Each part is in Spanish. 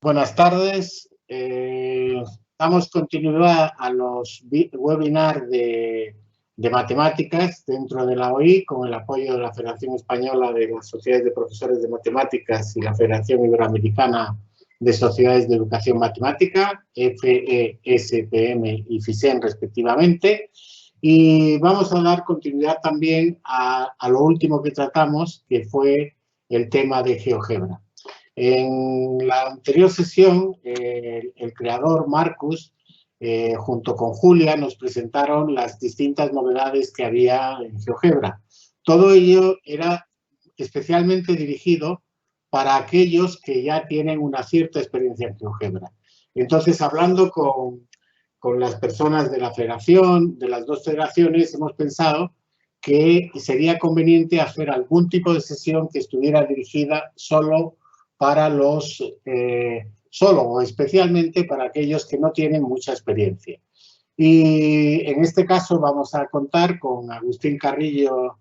Buenas tardes. Damos continuidad a los webinars de matemáticas dentro de la OI con el apoyo de la Federación Española de las Sociedades de Profesores de Matemáticas y la Federación Iberoamericana de Sociedades de Educación Matemática, FESPM y FISEN respectivamente. Y vamos a dar continuidad también a lo último que tratamos, que fue el tema de GeoGebra. En la anterior sesión, el creador Marcus, junto con Julia, nos presentaron las distintas novedades que había en GeoGebra. Todo ello era especialmente dirigido para aquellos que ya tienen una cierta experiencia en GeoGebra. Entonces, hablando con las personas de la federación, de las dos federaciones, hemos pensado que sería conveniente hacer algún tipo de sesión que estuviera dirigida solo solo o especialmente para aquellos que no tienen mucha experiencia. Y en este caso vamos a contar con Agustín Carrillo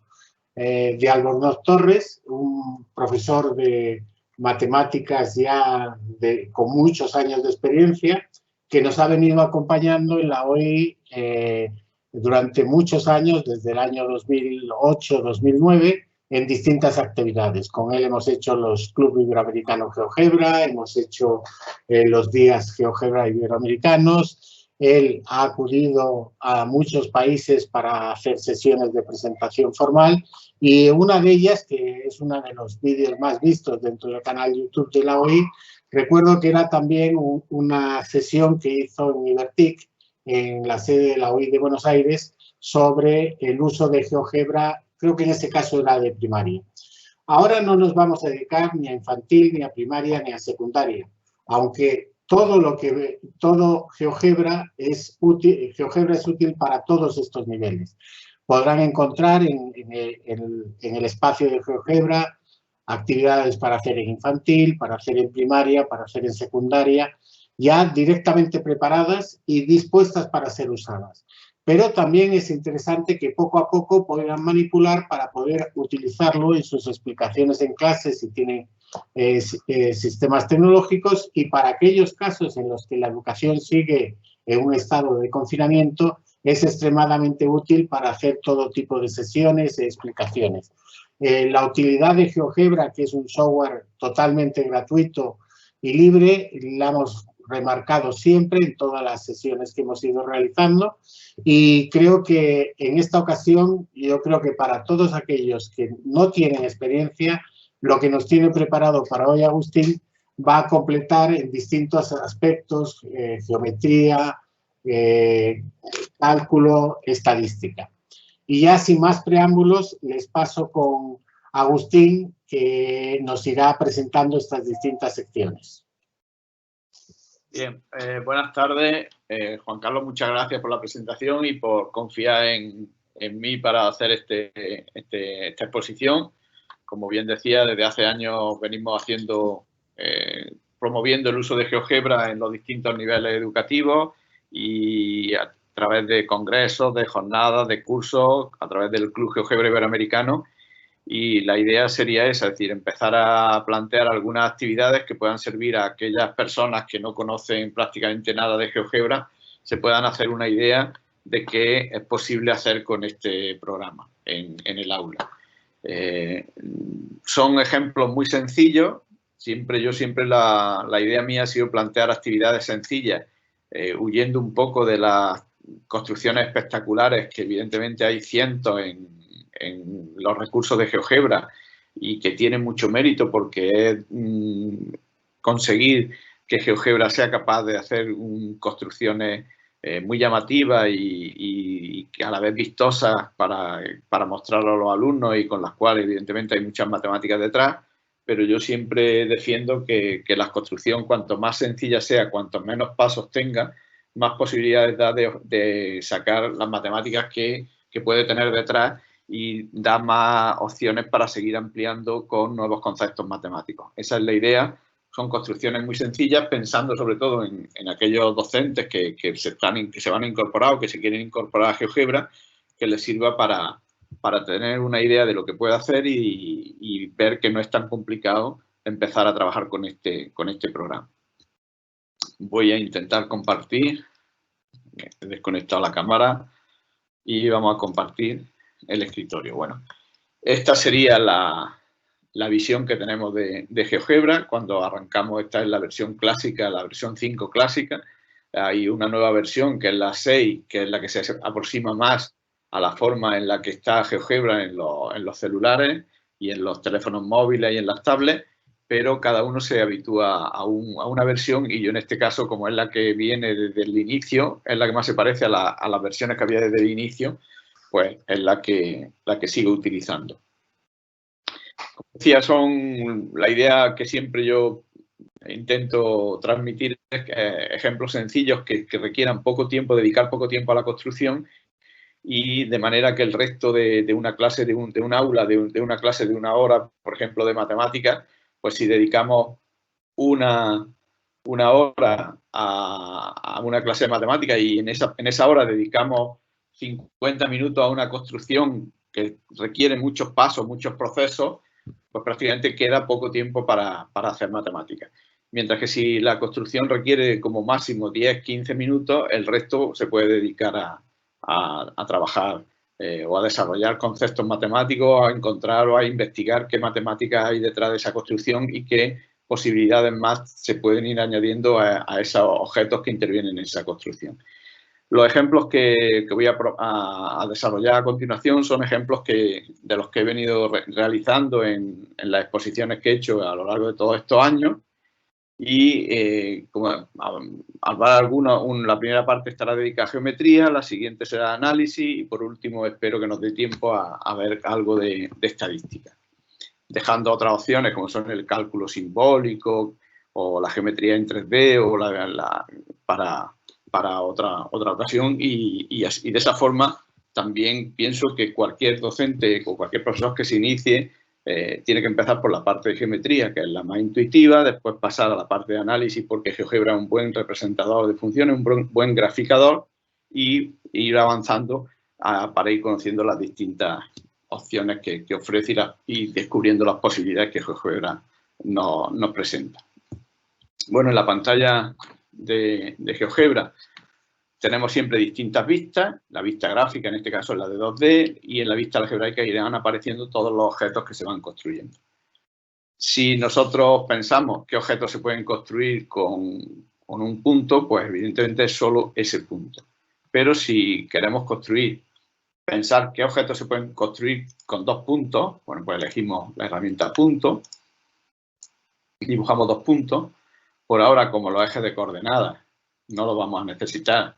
de Albornoz Torres, un profesor de matemáticas ya con muchos años de experiencia, que nos ha venido acompañando en la OI durante muchos años, desde el año 2008-2009, en distintas actividades. Con él hemos hecho los Club Iberoamericano GeoGebra, hemos hecho los días GeoGebra iberoamericanos. Él ha acudido a muchos países para hacer sesiones de presentación formal y una de ellas, que es uno de los vídeos más vistos dentro del canal YouTube de la OI, recuerdo que era también una sesión que hizo en Ibertic, en la sede de la OI de Buenos Aires, sobre el uso de GeoGebra. Creo que en ese caso era de primaria. Ahora no nos vamos a dedicar ni a infantil, ni a primaria, ni a secundaria, aunque todo GeoGebra es útil para todos estos niveles. Podrán encontrar en el espacio de GeoGebra actividades para hacer en infantil, para hacer en primaria, para hacer en secundaria, ya directamente preparadas y dispuestas para ser usadas. Pero también es interesante que poco a poco puedan manipular para poder utilizarlo en sus explicaciones en clase si tienen sistemas tecnológicos, y para aquellos casos en los que la educación sigue en un estado de confinamiento es extremadamente útil para hacer todo tipo de sesiones e explicaciones. La utilidad de GeoGebra, que es un software totalmente gratuito y libre, la hemos remarcado siempre en todas las sesiones que hemos ido realizando, y creo que en esta ocasión, yo creo que para todos aquellos que no tienen experiencia, lo que nos tiene preparado para hoy Agustín va a completar en distintos aspectos, geometría, cálculo, estadística. Y ya sin más preámbulos, les paso con Agustín, que nos irá presentando estas distintas secciones. Bien, buenas tardes. Juan Carlos, muchas gracias por la presentación y por confiar en mí para hacer esta exposición. Como bien decía, desde hace años venimos promoviendo el uso de GeoGebra en los distintos niveles educativos y a través de congresos, de jornadas, de cursos, a través del Club GeoGebra Iberoamericano. Y la idea sería esa, es decir, empezar a plantear algunas actividades que puedan servir a aquellas personas que no conocen prácticamente nada de GeoGebra, se puedan hacer una idea de qué es posible hacer con este programa en el aula. Son ejemplos muy sencillos. Siempre la idea mía ha sido plantear actividades sencillas, huyendo un poco de las construcciones espectaculares, que evidentemente hay cientos en los recursos de GeoGebra y que tienen mucho mérito, porque es conseguir que GeoGebra sea capaz de hacer construcciones muy llamativas y que a la vez vistosas para mostrarlo a los alumnos, y con las cuales evidentemente hay muchas matemáticas detrás. Pero yo siempre defiendo que la construcción, cuanto más sencilla sea, cuanto menos pasos tenga, más posibilidades da de sacar las matemáticas que puede tener detrás, y da más opciones para seguir ampliando con nuevos conceptos matemáticos. Esa es la idea. Son construcciones muy sencillas, pensando sobre todo en aquellos docentes que se van a incorporar o que se quieren incorporar a GeoGebra, que les sirva para tener una idea de lo que puede hacer y ver que no es tan complicado empezar a trabajar con este programa. Voy a intentar compartir. He desconectado la cámara y vamos a compartir el escritorio. Bueno, esta sería la visión que tenemos de GeoGebra cuando arrancamos. Esta es la versión clásica, la versión 5 clásica. Hay una nueva versión que es la 6, que es la que se aproxima más a la forma en la que está GeoGebra en los celulares y en los teléfonos móviles y en las tablets, pero cada uno se habitúa a una versión, y yo en este caso, como es la que viene desde el inicio, es la que más se parece a las versiones que había desde el inicio, pues es la que sigo utilizando. Como decía, la idea que siempre yo intento transmitir es ejemplos sencillos que requieran poco tiempo, dedicar poco tiempo a la construcción, y de manera que el resto de una clase, de un aula, de una clase de una hora, por ejemplo, de matemáticas, pues si dedicamos una hora a una clase de matemáticas y en esa hora dedicamos 50 minutos a una construcción que requiere muchos pasos, muchos procesos, pues prácticamente queda poco tiempo para hacer matemáticas. Mientras que si la construcción requiere como máximo 10-15 minutos, el resto se puede dedicar a trabajar o a desarrollar conceptos matemáticos, a encontrar o a investigar qué matemáticas hay detrás de esa construcción y qué posibilidades más se pueden ir añadiendo a esos objetos que intervienen en esa construcción. Los ejemplos que voy a desarrollar a continuación son ejemplos de los que he venido realizando en las exposiciones que he hecho a lo largo de todos estos años. Y como al hablar algunos, la primera parte estará dedicada a geometría, la siguiente será análisis y por último espero que nos dé tiempo a ver algo de estadística, dejando otras opciones como son el cálculo simbólico o la geometría en 3D o para otra ocasión, y de esa forma también pienso que cualquier docente o cualquier profesor que se inicie tiene que empezar por la parte de geometría, que es la más intuitiva, después pasar a la parte de análisis, porque GeoGebra es un buen representador de funciones, un buen graficador, y ir avanzando para ir conociendo las distintas opciones que ofrece y descubriendo las posibilidades que GeoGebra nos presenta. Bueno, en la pantalla de GeoGebra tenemos siempre distintas vistas, la vista gráfica en este caso es la de 2D, y en la vista algebraica irán apareciendo todos los objetos que se van construyendo. Si nosotros pensamos qué objetos se pueden construir con un punto, pues evidentemente es solo ese punto. Pero si queremos pensar qué objetos se pueden construir con 2 puntos, bueno, pues elegimos la herramienta punto, dibujamos 2 puntos. Por ahora, como los ejes de coordenadas no los vamos a necesitar,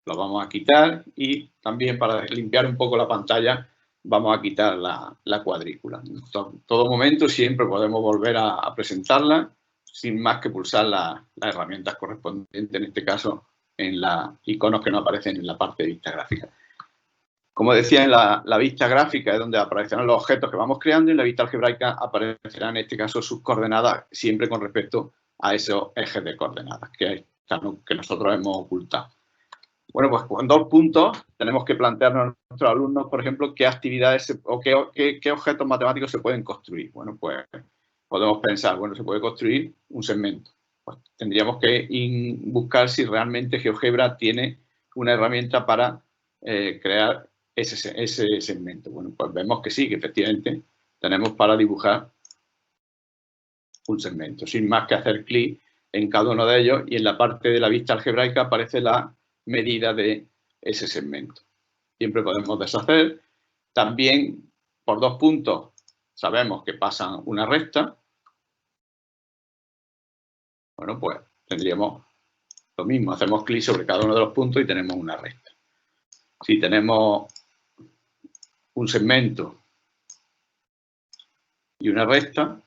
lo vamos a quitar, y también para limpiar un poco la pantalla vamos a quitar la cuadrícula. En todo momento siempre podemos volver a presentarla sin más que pulsar las herramientas correspondientes, en este caso en los iconos que nos aparecen en la parte de vista gráfica. Como decía, en la vista gráfica es donde aparecerán los objetos que vamos creando, y en la vista algebraica aparecerán en este caso sus coordenadas, siempre con respecto a esos ejes de coordenadas que nosotros hemos ocultado. Bueno, pues con 2 puntos tenemos que plantearnos a nuestros alumnos, por ejemplo, qué actividades o qué objetos matemáticos se pueden construir. Bueno, pues podemos pensar, bueno, se puede construir un segmento. Pues tendríamos que buscar si realmente GeoGebra tiene una herramienta para crear ese segmento. Bueno, pues vemos que sí, que efectivamente tenemos para dibujar un segmento, sin más que hacer clic en cada uno de ellos, y en la parte de la vista algebraica aparece la medida de ese segmento. Siempre podemos deshacer. También por 2 puntos sabemos que pasan una recta. Bueno, pues tendríamos lo mismo. Hacemos clic sobre cada uno de los puntos y tenemos una recta. Si tenemos un segmento y una recta,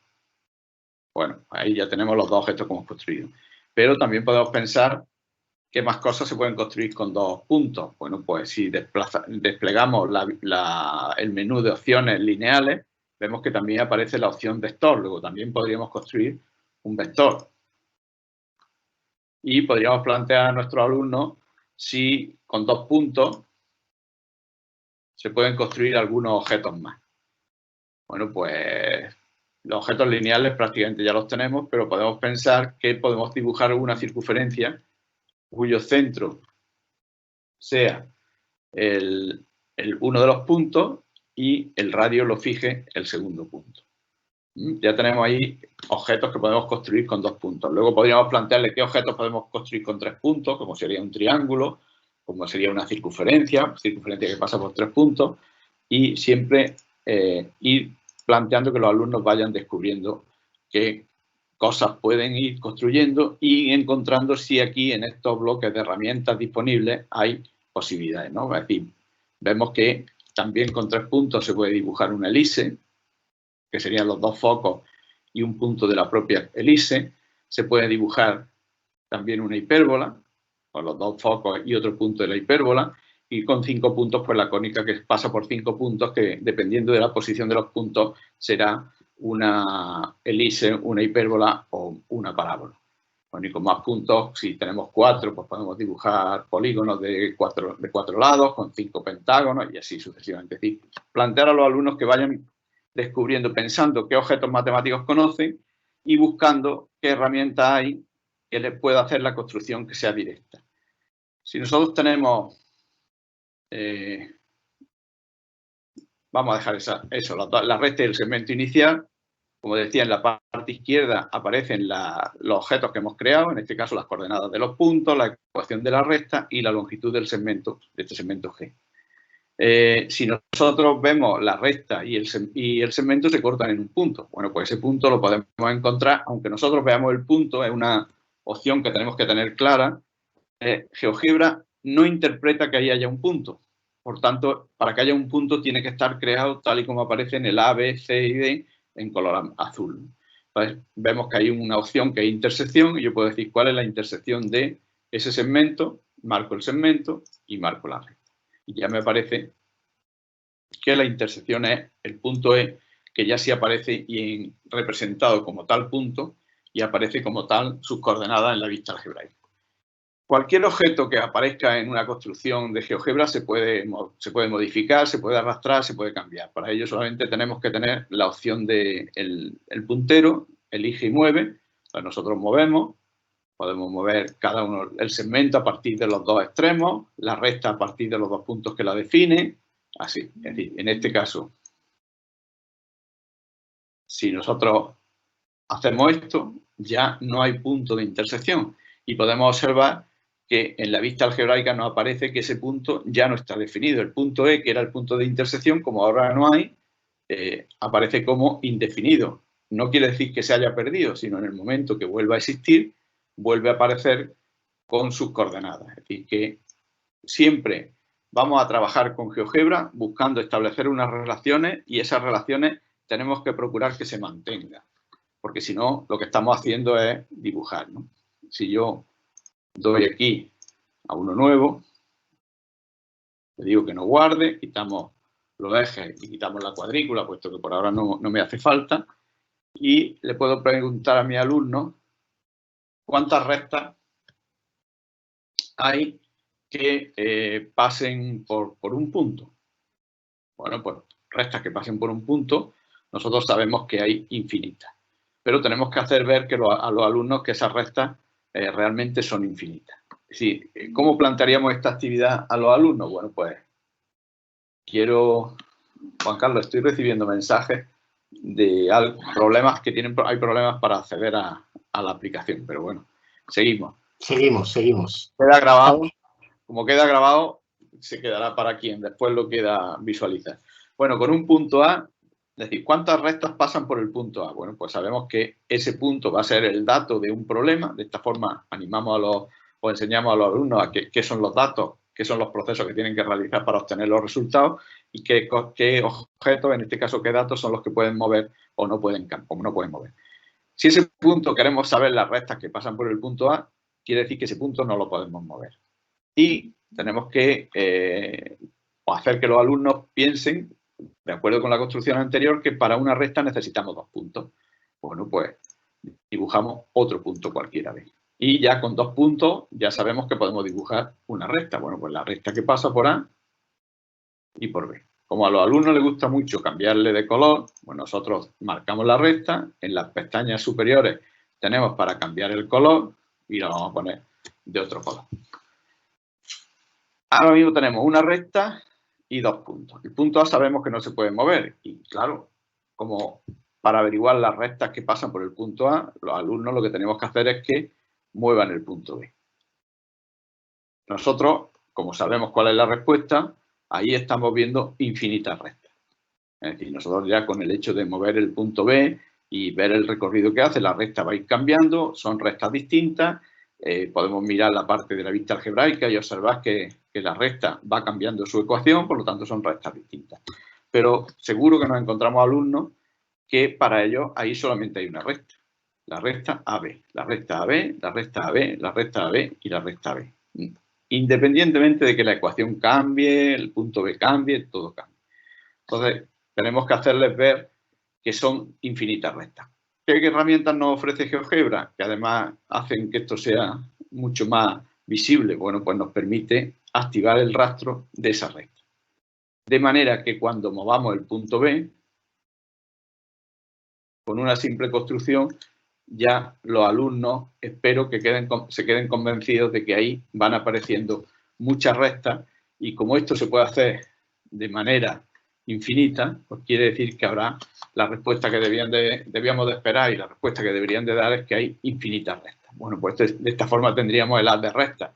bueno, ahí ya tenemos los 2 objetos que hemos construido. Pero también podemos pensar ¿qué más cosas se pueden construir con 2 puntos? Bueno, pues si desplegamos el menú de opciones lineales, vemos que también aparece la opción vector. Luego también podríamos construir un vector. Y podríamos plantear a nuestros alumnos si con 2 puntos se pueden construir algunos objetos más. Bueno, pues Los objetos lineales prácticamente ya los tenemos, pero podemos pensar que podemos dibujar una circunferencia cuyo centro sea uno de los puntos y el radio lo fije el segundo punto. Ya tenemos ahí objetos que podemos construir con 2 puntos. Luego podríamos plantearle qué objetos podemos construir con 3 puntos, como sería un triángulo, como sería una circunferencia que pasa por 3 puntos, y siempre ir planteando que los alumnos vayan descubriendo qué cosas pueden ir construyendo y encontrando si aquí en estos bloques de herramientas disponibles hay posibilidades, ¿no? Es decir, vemos que también con 3 puntos se puede dibujar una elipse, que serían los 2 focos y un punto de la propia elipse. Se puede dibujar también una hipérbola, con los 2 focos y otro punto de la hipérbola, y con 5 puntos, pues la cónica que pasa por 5 puntos, que dependiendo de la posición de los puntos será una elipse, una hipérbola o una parábola. Bueno, y con más puntos, si tenemos 4, pues podemos dibujar polígonos de 4 lados, con 5 pentágonos y así sucesivamente. Es decir, plantear a los alumnos que vayan descubriendo, pensando qué objetos matemáticos conocen y buscando qué herramientas hay que les pueda hacer la construcción que sea directa. Si nosotros tenemos, vamos a dejar eso, la recta y el segmento inicial, como decía, en la parte izquierda aparecen los objetos que hemos creado, en este caso las coordenadas de los puntos, la ecuación de la recta y la longitud del segmento, de este segmento G. Si nosotros vemos la recta y el segmento se cortan en un punto. Bueno, pues ese punto lo podemos encontrar, aunque nosotros veamos el punto, es una opción que tenemos que tener clara. GeoGebra no interpreta que ahí haya un punto. Por tanto, para que haya un punto tiene que estar creado tal y como aparece en el A, B, C y D en color azul. Entonces, vemos que hay una opción que es intersección y yo puedo decir cuál es la intersección de ese segmento, marco el segmento y marco la recta. Y ya me aparece que la intersección es el punto E, que ya sí aparece representado como tal punto y aparece como tal sus coordenadas en la vista algebraica. Cualquier objeto que aparezca en una construcción de GeoGebra se puede modificar, se puede arrastrar, se puede cambiar. Para ello solamente tenemos que tener la opción del puntero, elige y mueve. Pues nosotros movemos, podemos mover cada uno el segmento a partir de los 2 extremos, la recta a partir de los 2 puntos que la definen, así. Es decir, en este caso, si nosotros hacemos esto, ya no hay punto de intersección y podemos observar que en la vista algebraica nos aparece que ese punto ya no está definido. El punto E, que era el punto de intersección, como ahora no hay, aparece como indefinido. No quiere decir que se haya perdido, sino en el momento que vuelva a existir, vuelve a aparecer con sus coordenadas. Es decir, que siempre vamos a trabajar con GeoGebra buscando establecer unas relaciones y esas relaciones tenemos que procurar que se mantengan. Porque si no, lo que estamos haciendo es dibujar, ¿no? Si yo doy aquí a uno nuevo, le digo que no guarde, quitamos los ejes y quitamos la cuadrícula, puesto que por ahora no me hace falta, y le puedo preguntar a mi alumno cuántas rectas hay que pasen por un punto. Bueno, pues rectas que pasen por un punto, nosotros sabemos que hay infinitas, pero tenemos que hacer ver a los alumnos que esas rectas realmente son infinitas. Es decir, ¿cómo plantearíamos esta actividad a los alumnos? Bueno, pues Juan Carlos, estoy recibiendo mensajes de problemas que hay problemas para acceder a la aplicación, pero bueno, seguimos. Seguimos. Queda grabado, como queda grabado, se quedará para quien después lo quiera visualizar. Bueno, con un punto A, es decir, ¿cuántas rectas pasan por el punto A? Bueno, pues sabemos que ese punto va a ser el dato de un problema. De esta forma animamos o enseñamos a los alumnos a qué son los datos, qué son los procesos que tienen que realizar para obtener los resultados y qué objetos, en este caso qué datos, son los que pueden mover o no pueden mover. Si ese punto queremos saber las rectas que pasan por el punto A, quiere decir que ese punto no lo podemos mover. Y tenemos que hacer que los alumnos piensen, de acuerdo con la construcción anterior, que para una recta necesitamos 2 puntos. Bueno, pues dibujamos otro punto cualquiera. Y ya con 2 puntos ya sabemos que podemos dibujar una recta. Bueno, pues la recta que pasa por A y por B. Como a los alumnos les gusta mucho cambiarle de color, pues nosotros marcamos la recta, en las pestañas superiores tenemos para cambiar el color y lo vamos a poner de otro color. Ahora mismo tenemos una recta y 2 puntos. El punto A sabemos que no se puede mover y claro, como para averiguar las rectas que pasan por el punto A, los alumnos lo que tenemos que hacer es que muevan el punto B. Nosotros, como sabemos cuál es la respuesta, ahí estamos viendo infinitas rectas. Es decir, nosotros ya con el hecho de mover el punto B y ver el recorrido que hace, la recta va a ir cambiando, son rectas distintas. Podemos mirar la parte de la vista algebraica y observar que la recta va cambiando su ecuación, por lo tanto son rectas distintas. Pero seguro que nos encontramos alumnos que para ellos ahí solamente hay una recta. La recta AB, la recta AB, la recta AB, la recta AB y la recta AB. Independientemente de que la ecuación cambie, el punto B cambie, todo cambia. Entonces, tenemos que hacerles ver que son infinitas rectas. ¿Qué herramientas nos ofrece GeoGebra? Que además hacen que esto sea mucho más visible. Bueno, pues nos permite activar el rastro de esa recta. De manera que cuando movamos el punto B, con una simple construcción, ya los alumnos espero que se queden convencidos de que ahí van apareciendo muchas rectas y como esto se puede hacer de manera infinita, pues quiere decir que habrá la respuesta que debíamos de esperar y la respuesta que deberían de dar es que hay infinitas rectas. Bueno, pues de esta forma tendríamos el haz de rectas.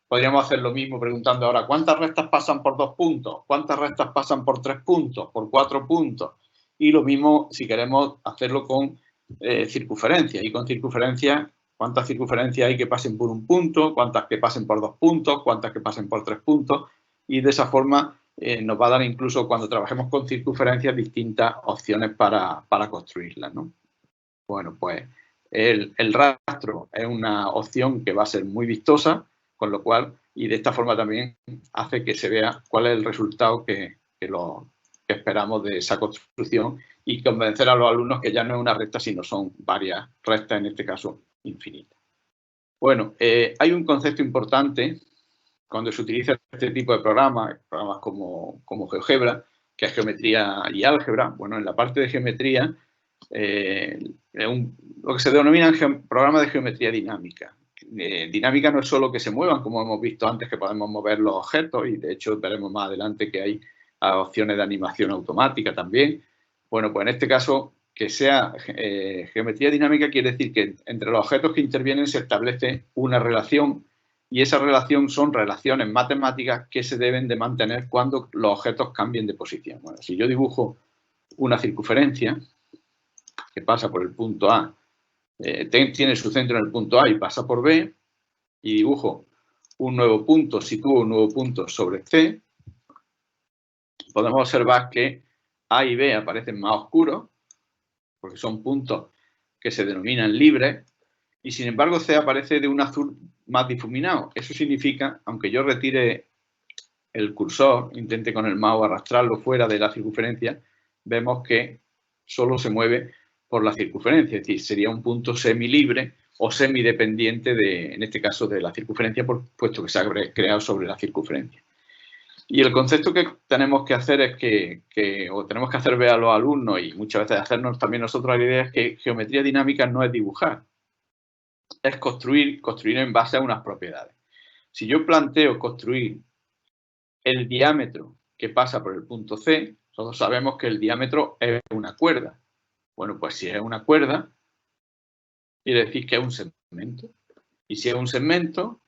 Podríamos hacer lo mismo preguntando ahora, ¿cuántas rectas pasan por 2 puntos? ¿Cuántas rectas pasan por 3 puntos? ¿Por 4 puntos? Y lo mismo si queremos hacerlo con circunferencias. Y con circunferencias, ¿cuántas circunferencias hay que pasen por un punto? ¿Cuántas que pasen por 2 puntos? ¿Cuántas que pasen por 3 puntos? Y de esa forma nos va a dar incluso cuando trabajemos con circunferencias distintas opciones para construirlas, ¿no? Bueno, pues el rastro es una opción que va a ser muy vistosa, con lo cual, y de esta forma también hace que se vea cuál es el resultado que esperamos de esa construcción y convencer a los alumnos que ya no es una recta, sino son varias rectas, en este caso infinitas. Bueno, hay un concepto importante cuando se utiliza este tipo de programas como GeoGebra, que es geometría y álgebra. Bueno, en la parte de geometría, lo que se denomina programa de geometría dinámica. Dinámica no es solo que se muevan, como hemos visto antes, que podemos mover los objetos, y de hecho veremos más adelante que hay opciones de animación automática también. Bueno, pues en este caso, que sea geometría dinámica quiere decir que entre los objetos que intervienen se establece una relación y esa relación son relaciones matemáticas que se deben de mantener cuando los objetos cambien de posición. Bueno, si yo dibujo una circunferencia que pasa por el punto A, tiene su centro en el punto A y pasa por B, y dibujo un nuevo punto, sitúo un nuevo punto sobre C, podemos observar que A y B aparecen más oscuros, porque son puntos que se denominan libres, y sin embargo C aparece de un azul más difuminado. Eso significa, aunque yo retire el cursor, intente con el mouse arrastrarlo fuera de la circunferencia, vemos que solo se mueve por la circunferencia, es decir, sería un punto semilibre o semidependiente en este caso, de la circunferencia, puesto que se ha creado sobre la circunferencia. Y el concepto que tenemos que hacer es o tenemos que hacer ver a los alumnos y muchas veces hacernos también nosotros la idea es que geometría dinámica no es dibujar, es construir en base a unas propiedades. Si yo planteo construir el diámetro que pasa por el punto C, todos sabemos que el diámetro es una cuerda. Bueno, pues si es una cuerda, quiere decir que es un segmento. Y si es un segmento,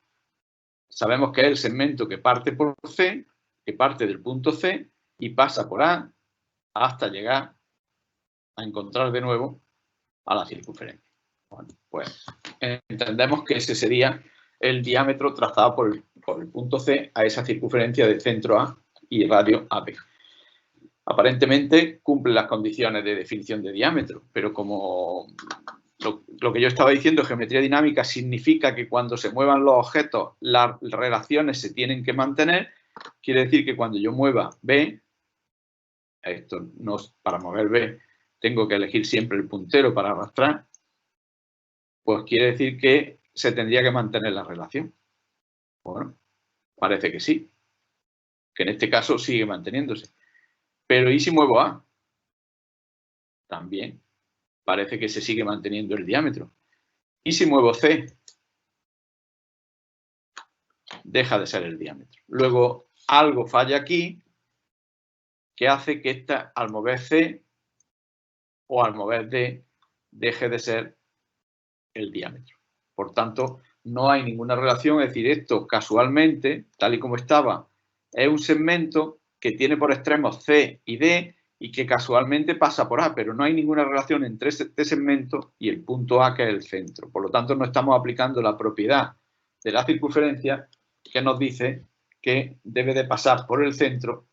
sabemos que es el segmento que parte por C, que parte del punto C y pasa por A hasta llegar a encontrar de nuevo a la circunferencia. Bueno, pues entendemos que ese sería el diámetro trazado por el punto C a esa circunferencia de centro A y radio AB. Aparentemente cumple las condiciones de definición de diámetro, pero como lo que yo estaba diciendo, geometría dinámica significa que cuando se muevan los objetos, las relaciones se tienen que mantener. Quiere decir que cuando yo mueva B, para mover B tengo que elegir siempre el puntero para arrastrar, pues quiere decir que se tendría que mantener la relación. Bueno, parece que sí, que en este caso sigue manteniéndose. Pero ¿y si muevo A? También parece que se sigue manteniendo el diámetro. ¿Y si muevo C? Deja de ser el diámetro. Luego, algo falla aquí que hace que esta, al mover C o al mover D, deje de ser el diámetro. Por tanto, no hay ninguna relación, es decir, esto casualmente, tal y como estaba, es un segmento que tiene por extremos C y D y que casualmente pasa por A, pero no hay ninguna relación entre este segmento y el punto A, que es el centro. Por lo tanto, no estamos aplicando la propiedad de la circunferencia que nos dice que debe de pasar por el centro,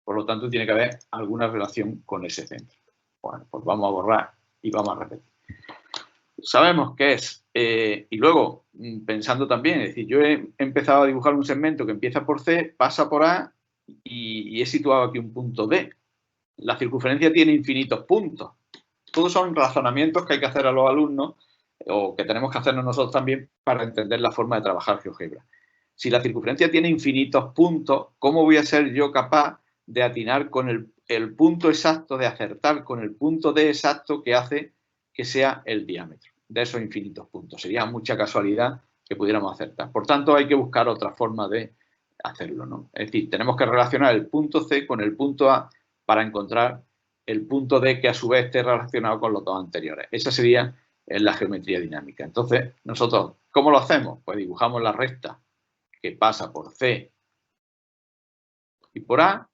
por lo tanto, tiene que haber alguna relación con ese centro. Bueno, pues vamos a borrar y vamos a repetir. Sabemos qué es. Y luego, pensando también, es decir, yo he empezado a dibujar un segmento que empieza por C, pasa por A y he situado aquí un punto D. La circunferencia tiene infinitos puntos. Todos son razonamientos que hay que hacer a los alumnos o que tenemos que hacernos nosotros también para entender la forma de trabajar GeoGebra. Si la circunferencia tiene infinitos puntos, ¿cómo voy a ser yo capaz de atinar con el punto exacto, de acertar con el punto D exacto que hace que sea el diámetro de esos infinitos puntos? Sería mucha casualidad que pudiéramos acertar. Por tanto, hay que buscar otra forma de hacerlo, ¿no? Es decir, tenemos que relacionar el punto C con el punto A para encontrar el punto D que a su vez esté relacionado con los dos anteriores. Esa sería la geometría dinámica. Entonces, nosotros, ¿cómo lo hacemos? Pues dibujamos la recta que pasa por C y por A,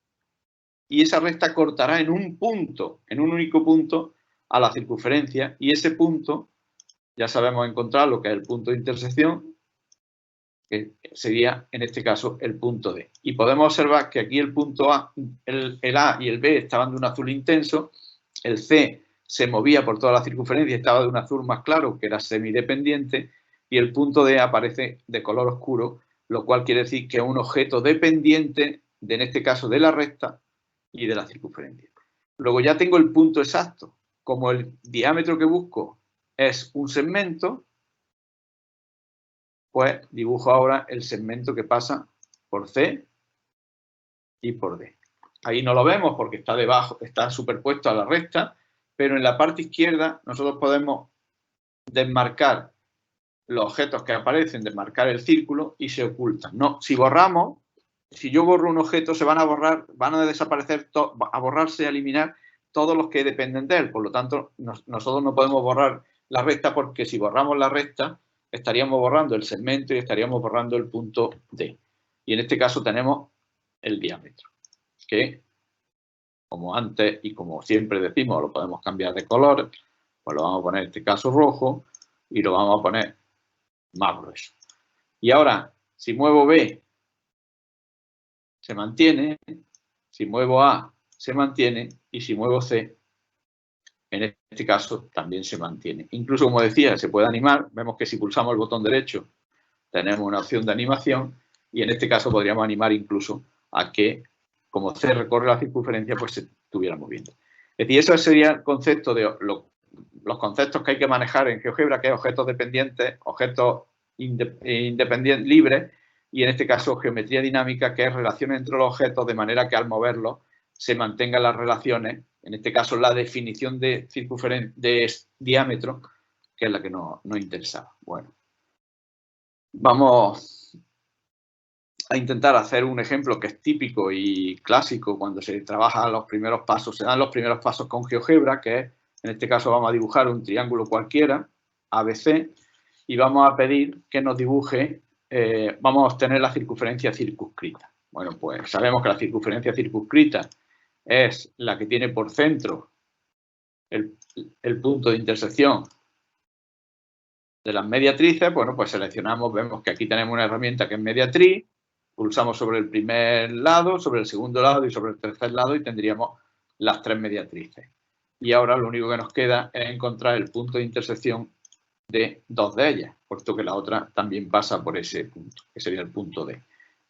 y esa recta cortará en un punto, en un único punto, a la circunferencia, y ese punto ya sabemos encontrar lo que es el punto de intersección, que sería en este caso el punto D. Y podemos observar que aquí el punto A, el A y el B estaban de un azul intenso, el C se movía por toda la circunferencia y estaba de un azul más claro, que era semidependiente, y el punto D aparece de color oscuro, lo cual quiere decir que es un objeto dependiente, en este caso de la recta y de la circunferencia. Luego ya tengo el punto exacto. Como el diámetro que busco es un segmento, pues dibujo ahora el segmento que pasa por C y por D. Ahí no lo vemos porque está debajo, está superpuesto a la recta, pero en la parte izquierda nosotros podemos desmarcar los objetos que aparecen, desmarcar el círculo y se ocultan. No, si borramos, si yo borro un objeto, se van a borrar, van a desaparecer, a borrarse, a eliminar todos los que dependen de él. Por lo tanto, nosotros no podemos borrar la recta porque si borramos la recta, estaríamos borrando el segmento y estaríamos borrando el punto D. Y en este caso tenemos el diámetro, que como antes y como siempre decimos, lo podemos cambiar de color, pues lo vamos a poner en este caso rojo y lo vamos a poner más grueso. Y ahora, si muevo B, se mantiene, si muevo A, se mantiene, y si muevo C, en este caso también se mantiene. Incluso, como decía, se puede animar. Vemos que si pulsamos el botón derecho tenemos una opción de animación y en este caso podríamos animar incluso a que, como C recorre la circunferencia, pues se estuviera moviendo. Es decir, eso sería el concepto de los conceptos que hay que manejar en GeoGebra, que es objetos dependientes, objetos independientes libres, y en este caso geometría dinámica, que es relaciones entre los objetos de manera que al moverlos se mantengan las relaciones, en este caso la definición de diámetro, que es la que nos interesaba. Bueno, vamos a intentar hacer un ejemplo que es típico y clásico cuando se trabaja los primeros pasos, se dan los primeros pasos con GeoGebra, que es, en este caso vamos a dibujar un triángulo cualquiera, ABC, y vamos a pedir que nos dibuje, vamos a obtener la circunferencia circunscrita. Bueno, pues sabemos que la circunferencia circunscrita es la que tiene por centro el punto de intersección de las mediatrices. Bueno, pues seleccionamos, vemos que aquí tenemos una herramienta que es mediatriz, pulsamos sobre el primer lado, sobre el segundo lado y sobre el tercer lado y tendríamos las tres mediatrices. Y ahora lo único que nos queda es encontrar el punto de intersección de dos de ellas, puesto que la otra también pasa por ese punto, que sería el punto D.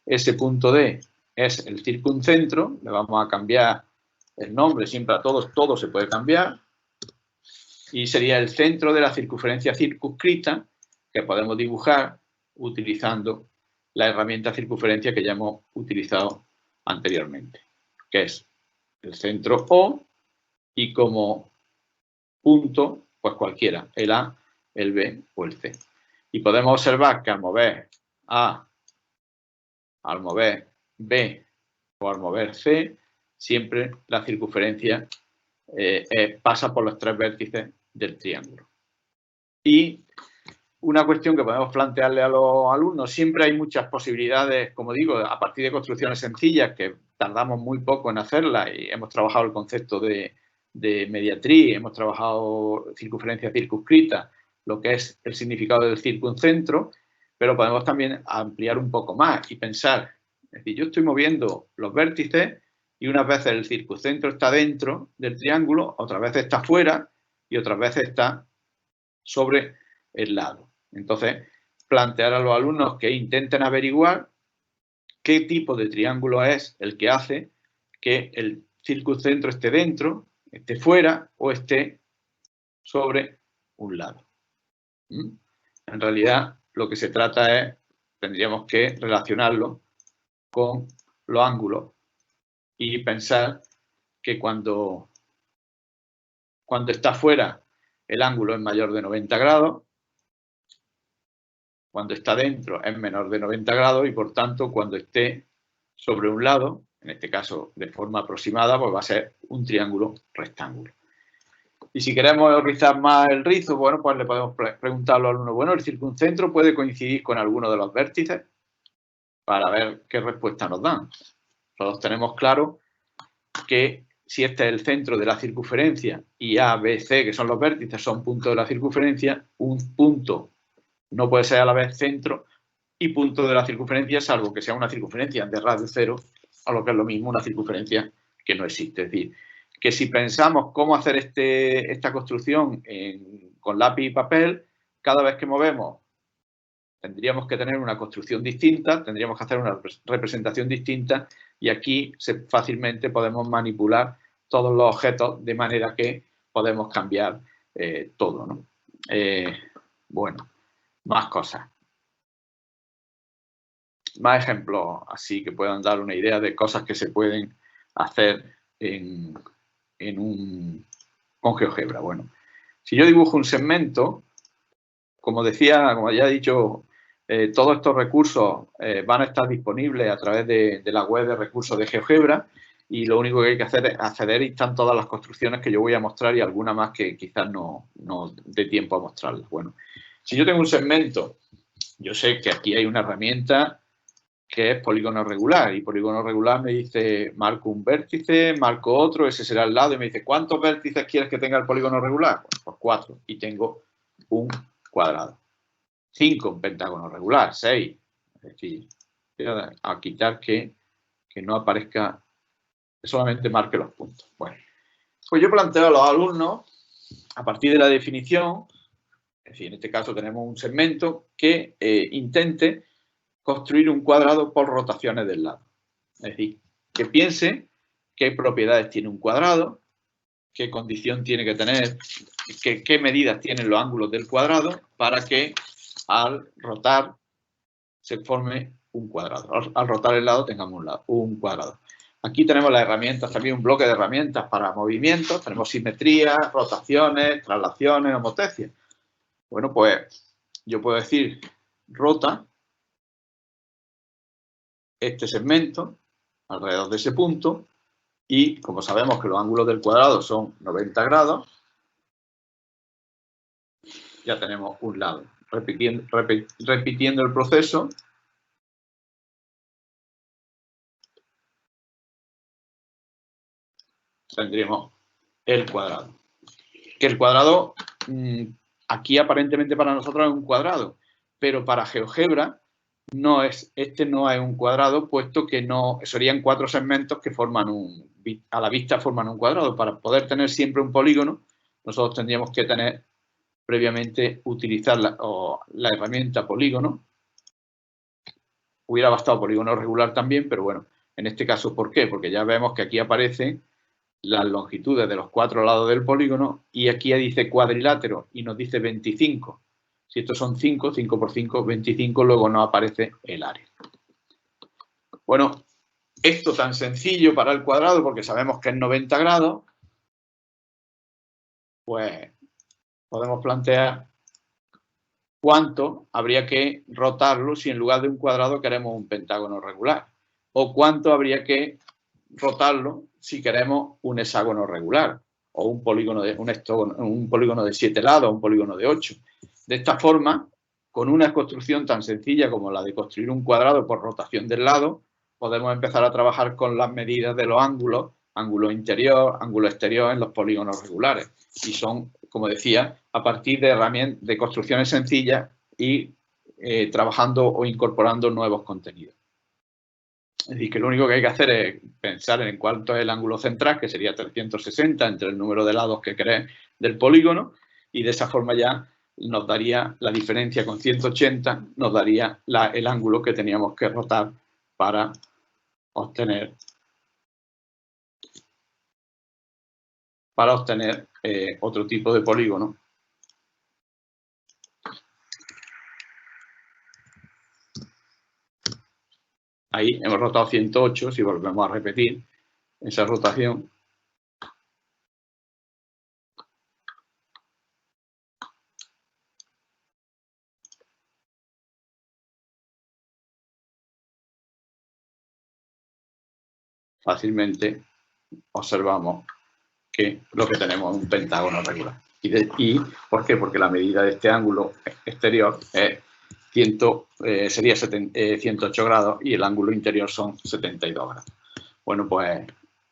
Ese punto D es el circuncentro, le vamos a cambiar el nombre, siempre a todos, todo se puede cambiar, y sería el centro de la circunferencia circunscrita que podemos dibujar utilizando la herramienta circunferencia que ya hemos utilizado anteriormente, que es el centro O, y como punto, pues cualquiera, el A, el B o el C. Y podemos observar que al mover A, al mover B o al mover C, siempre la circunferencia pasa por los tres vértices del triángulo. Y una cuestión que podemos plantearle a los alumnos, siempre hay muchas posibilidades, como digo, a partir de construcciones sencillas que tardamos muy poco en hacerlas y hemos trabajado el concepto de mediatriz, hemos trabajado circunferencia circunscrita, lo que es el significado del circuncentro, pero podemos también ampliar un poco más y pensar, es decir, yo estoy moviendo los vértices y unas veces el circuncentro está dentro del triángulo, otras veces está fuera y otras veces está sobre el lado. Entonces, plantear a los alumnos que intenten averiguar qué tipo de triángulo es el que hace que el circuncentro esté dentro, esté fuera o esté sobre un lado. En realidad, lo que se trata es, tendríamos que relacionarlo con los ángulos y pensar que cuando está fuera el ángulo es mayor de 90 grados, cuando está dentro es menor de 90 grados y, por tanto, cuando esté sobre un lado, en este caso de forma aproximada, pues va a ser un triángulo rectángulo. Y si queremos rizar más el rizo, bueno, pues le podemos preguntar a los alumnos, bueno, ¿el circuncentro puede coincidir con alguno de los vértices? Para ver qué respuesta nos dan. Todos tenemos claro que si este es el centro de la circunferencia y A, B, C, que son los vértices, son puntos de la circunferencia, un punto no puede ser a la vez centro y punto de la circunferencia, salvo que sea una circunferencia de radio cero, o lo que es lo mismo, una circunferencia que no existe. Es decir, que si pensamos cómo hacer esta construcción con lápiz y papel, cada vez que movemos tendríamos que tener una construcción distinta, tendríamos que hacer una representación distinta y aquí fácilmente podemos manipular todos los objetos de manera que podemos cambiar todo, ¿no? Bueno, más cosas. Más ejemplos así que puedan dar una idea de cosas que se pueden hacer con GeoGebra. Bueno, si yo dibujo un segmento, como decía, como ya he dicho, todos estos recursos van a estar disponibles a través de la web de recursos de GeoGebra y lo único que hay que hacer es acceder y están todas las construcciones que yo voy a mostrar y alguna más que quizás no dé tiempo a mostrarlas. Bueno, si yo tengo un segmento, yo sé que aquí hay una herramienta que es polígono regular y polígono regular me dice marco un vértice, marco otro, ese será el lado y me dice ¿cuántos vértices quieres que tenga el polígono regular? Pues 4 y tengo un cuadrado. 5, un pentágono regular, 6. Es decir, a quitar que no aparezca, que solamente marque los puntos. Bueno, pues yo planteo a los alumnos, a partir de la definición, es decir, en este caso tenemos un segmento que intente construir un cuadrado por rotaciones del lado. Es decir, que piense qué propiedades tiene un cuadrado, qué condición tiene que tener, qué medidas tienen los ángulos del cuadrado para que al rotar se forme un cuadrado. Al rotar el lado tengamos un cuadrado. Aquí tenemos las herramientas, también un bloque de herramientas para movimientos. Tenemos simetría, rotaciones, traslaciones, homotecias. Bueno, pues yo puedo decir rota este segmento alrededor de ese punto y como sabemos que los ángulos del cuadrado son 90 grados, ya tenemos un lado. Repitiendo el proceso, tendríamos el cuadrado. Que el cuadrado, aquí aparentemente para nosotros es un cuadrado, pero para GeoGebra este no es un cuadrado, puesto que no serían 4 segmentos que a la vista forman un cuadrado. Para poder tener siempre un polígono, nosotros tendríamos que tener previamente utilizar la herramienta polígono. Hubiera bastado polígono regular también, pero bueno, en este caso, ¿por qué? Porque ya vemos que aquí aparecen las longitudes de los 4 lados del polígono y aquí dice cuadrilátero y nos dice 25. Si estos son 5, 5 por 5, 25, luego no aparece el área. Bueno, esto tan sencillo para el cuadrado, porque sabemos que es 90 grados, pues podemos plantear cuánto habría que rotarlo si en lugar de un cuadrado queremos un pentágono regular, o cuánto habría que rotarlo si queremos un hexágono regular, o un polígono de 7 lados, un polígono de 8. De esta forma, con una construcción tan sencilla como la de construir un cuadrado por rotación del lado, podemos empezar a trabajar con las medidas de los ángulos, ángulo interior, ángulo exterior en los polígonos regulares. Y son, como decía, a partir de herramientas, de construcciones sencillas y trabajando o incorporando nuevos contenidos. Es decir, que lo único que hay que hacer es pensar en cuánto es el ángulo central, que sería 360 entre el número de lados que querés del polígono, y de esa forma ya nos daría la diferencia con 180, nos daría el ángulo que teníamos que rotar para obtener otro tipo de polígono. Ahí hemos rotado 108, si volvemos a repetir esa rotación. Fácilmente observamos que lo que tenemos es un pentágono regular. ¿Y por qué? Porque la medida de este ángulo exterior es sería 108 grados y el ángulo interior son 72 grados. Bueno, pues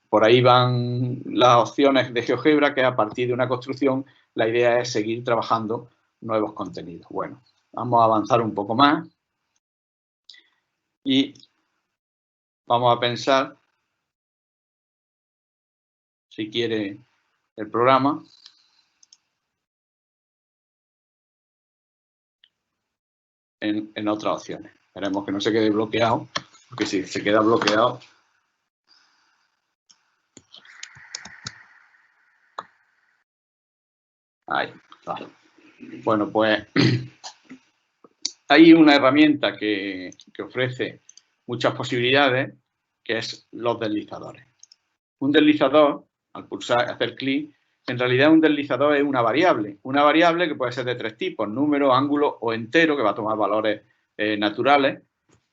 por ahí van las opciones de GeoGebra, que a partir de una construcción la idea es seguir trabajando nuevos contenidos. Bueno, vamos a avanzar un poco más y vamos a pensar, si quiere el programa, en otras opciones. Esperemos que no se quede bloqueado, porque si se queda bloqueado... Ahí, vale. Bueno, pues hay una herramienta que ofrece muchas posibilidades, que es los deslizadores. Un deslizador, al pulsar, hacer clic, en realidad un deslizador es una variable que puede ser de tres tipos: número, ángulo o entero, que va a tomar valores naturales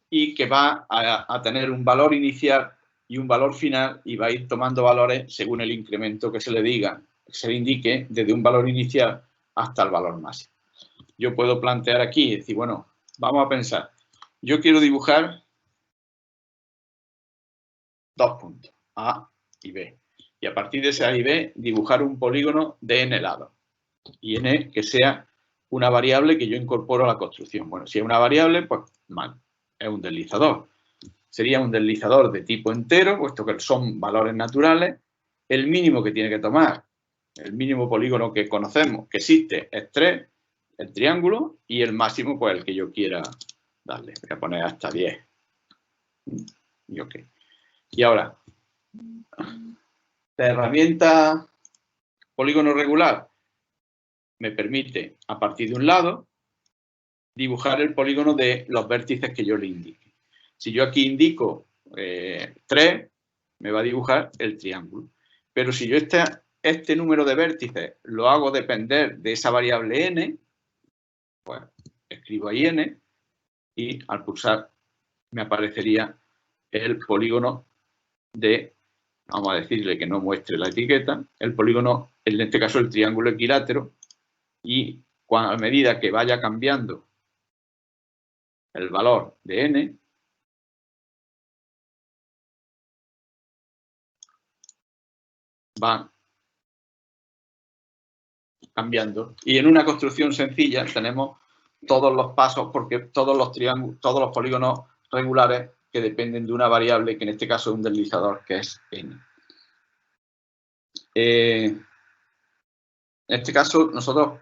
y que va a tener un valor inicial y un valor final, y va a ir tomando valores según el incremento que se le diga, se le indique, desde un valor inicial hasta el valor máximo. Yo puedo plantear aquí y decir, bueno, vamos a pensar, yo quiero dibujar dos puntos, A y B. Y a partir de ese A y B, dibujar un polígono de n lados. Y n que sea una variable que yo incorporo a la construcción. Bueno, si es una variable, pues mal, es un deslizador. Sería un deslizador de tipo entero, puesto que son valores naturales. El mínimo que tiene que tomar, el mínimo polígono que conocemos, que existe, es 3, el triángulo, y el máximo, pues el que yo quiera darle. Voy a poner hasta 10. Y ok. Y ahora, la herramienta polígono regular me permite, a partir de un lado, dibujar el polígono de los vértices que yo le indique. Si yo aquí indico 3, me va a dibujar el triángulo. Pero si yo este número de vértices lo hago depender de esa variable n, pues escribo ahí n y al pulsar me aparecería el polígono de, vamos a decirle que no muestre la etiqueta, el polígono, en este caso el triángulo equilátero, y a medida que vaya cambiando el valor de n, va cambiando. Y en una construcción sencilla tenemos todos los pasos, porque todos los triángulos, todos los polígonos regulares que dependen de una variable, que en este caso es un deslizador, que es n. En este caso nosotros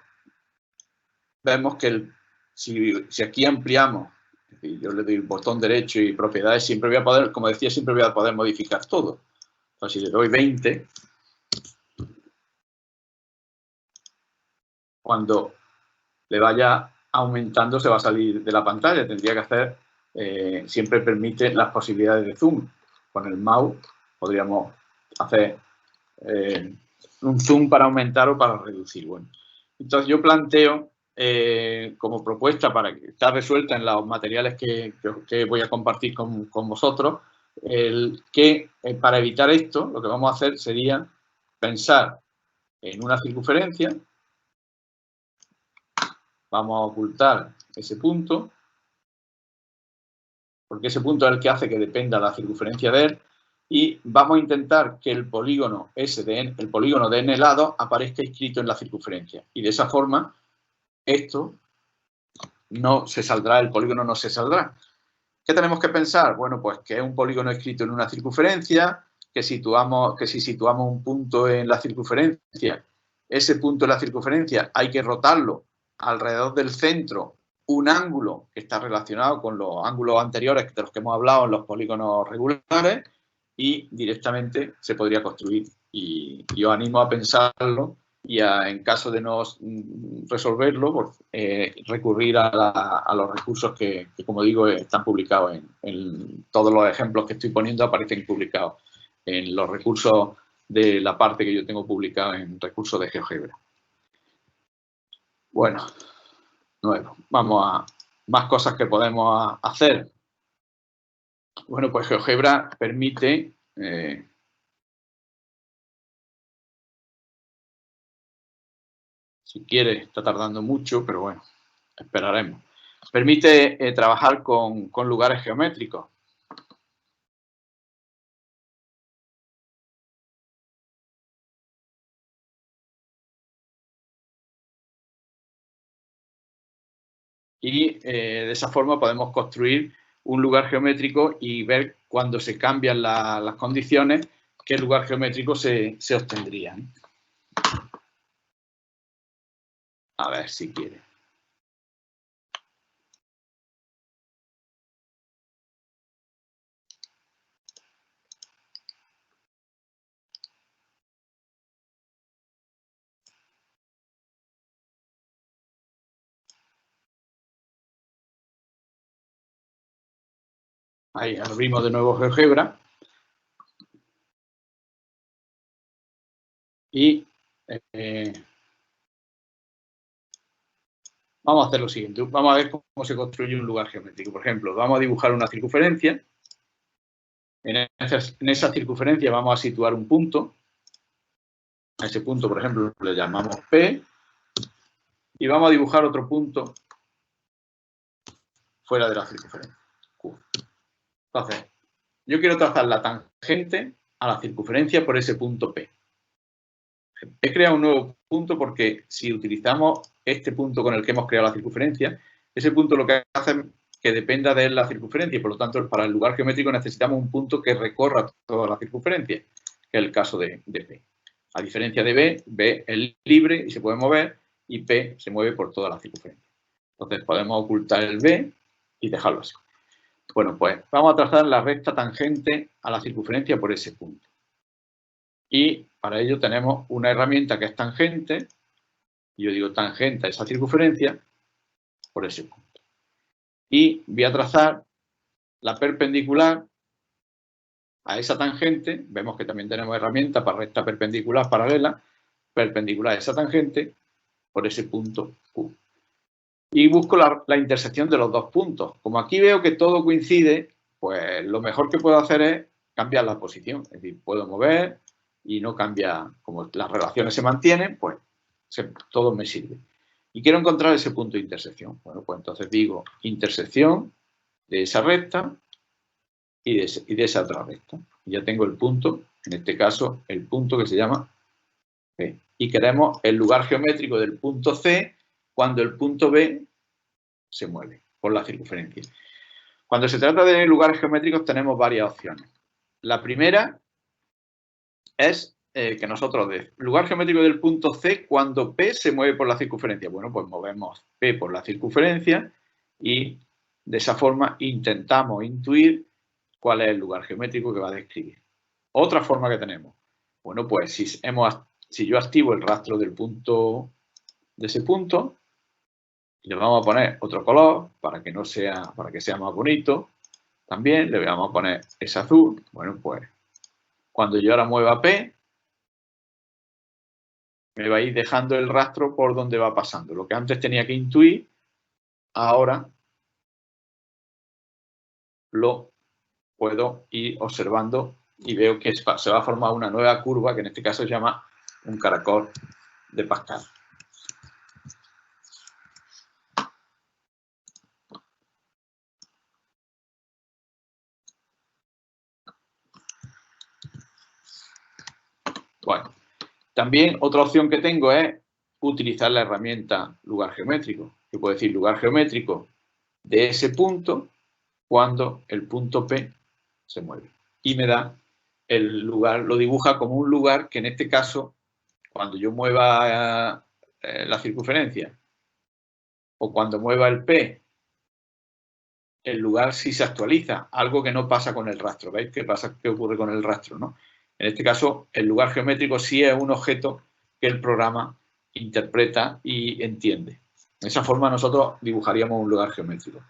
vemos que si aquí ampliamos, es decir, yo le doy el botón derecho y propiedades, siempre voy a poder, como decía, siempre voy a poder modificar todo. Entonces, si le doy 20, cuando le vaya aumentando se va a salir de la pantalla. Tendría que hacer, siempre permite las posibilidades de zoom. con el mouse podríamos hacer un zoom para aumentar o para reducir. Bueno, entonces yo planteo como propuesta para que está resuelta en los materiales que voy a compartir con vosotros, que para evitar esto lo que vamos a hacer sería pensar en una circunferencia. Vamos a ocultar ese punto, porque ese punto es el que hace que dependa la circunferencia de él, y vamos a intentar que el polígono el polígono de n lados aparezca inscrito en la circunferencia. Y de esa forma, esto no se saldrá, el polígono no se saldrá. ¿Qué tenemos que pensar? Bueno, pues que es un polígono escrito en una circunferencia, que si situamos un punto en la circunferencia, ese punto en la circunferencia hay que rotarlo alrededor del centro un ángulo que está relacionado con los ángulos anteriores de los que hemos hablado en los polígonos regulares, y directamente se podría construir. Y yo animo a pensarlo y en caso de no resolverlo, pues, recurrir a los recursos que, como digo, están publicados en todos los ejemplos que estoy poniendo, aparecen publicados en los recursos de la parte que yo tengo publicada en recursos de GeoGebra. Bueno, nuevo. Vamos a más cosas que podemos hacer. Bueno, pues GeoGebra permite si quiere, está tardando mucho, pero bueno, esperaremos. Permite trabajar con lugares geométricos. Y de esa forma podemos construir un lugar geométrico y ver cuando se cambian las condiciones, qué lugar geométrico se obtendría. A ver si quiere. Ahí abrimos de nuevo GeoGebra. Y vamos a hacer lo siguiente. Vamos a ver cómo se construye un lugar geométrico. Por ejemplo, vamos a dibujar una circunferencia. En esa circunferencia vamos a situar un punto. A ese punto, por ejemplo, le llamamos P. Y vamos a dibujar otro punto fuera de la circunferencia, Q. Entonces, yo quiero trazar la tangente a la circunferencia por ese punto P. He creado un nuevo punto porque si utilizamos este punto con el que hemos creado la circunferencia, ese punto lo que hace es que dependa de la circunferencia y por lo tanto para el lugar geométrico necesitamos un punto que recorra toda la circunferencia, que es el caso de P. A diferencia de B, B es libre y se puede mover y P se mueve por toda la circunferencia. Entonces podemos ocultar el B y dejarlo así. Bueno, pues vamos a trazar la recta tangente a la circunferencia por ese punto. Y para ello tenemos una herramienta que es tangente, y yo digo tangente a esa circunferencia por ese punto. Y voy a trazar la perpendicular a esa tangente, vemos que también tenemos herramienta para recta perpendicular paralela, perpendicular a esa tangente por ese punto Q. Y busco la intersección de los dos puntos. Como aquí veo que todo coincide, pues lo mejor que puedo hacer es cambiar la posición. Es decir, puedo mover y no cambia, como las relaciones se mantienen, pues todo me sirve. Y quiero encontrar ese punto de intersección. Bueno, pues entonces digo intersección de esa recta y de esa otra recta. Y ya tengo el punto, en este caso, el punto que se llama P. Y queremos el lugar geométrico del punto C cuando el punto B se mueve por la circunferencia. Cuando se trata de lugares geométricos tenemos varias opciones. La primera es que nosotros, lugar geométrico del punto C cuando P se mueve por la circunferencia. Bueno, pues movemos P por la circunferencia y de esa forma intentamos intuir cuál es el lugar geométrico que va a describir. Otra forma que tenemos, bueno, pues si yo activo el rastro del punto, de ese punto, le vamos a poner otro color para que sea más bonito, también le vamos a poner ese azul. Bueno, pues cuando yo ahora mueva P, me va a ir dejando el rastro por donde va pasando. Lo que antes tenía que intuir, ahora lo puedo ir observando y veo que se va a formar una nueva curva que en este caso se llama un caracol de Pascal. Bueno, también otra opción que tengo es utilizar la herramienta lugar geométrico. Yo puedo decir lugar geométrico de ese punto cuando el punto P se mueve. Y me da el lugar, lo dibuja como un lugar que en este caso, cuando yo mueva la circunferencia o cuando mueva el P, el lugar sí se actualiza, algo que no pasa con el rastro. ¿Veis qué pasa? ¿Qué ocurre con el rastro, ¿no? En este caso, el lugar geométrico sí es un objeto que el programa interpreta y entiende. De esa forma nosotros dibujaríamos un lugar geométrico.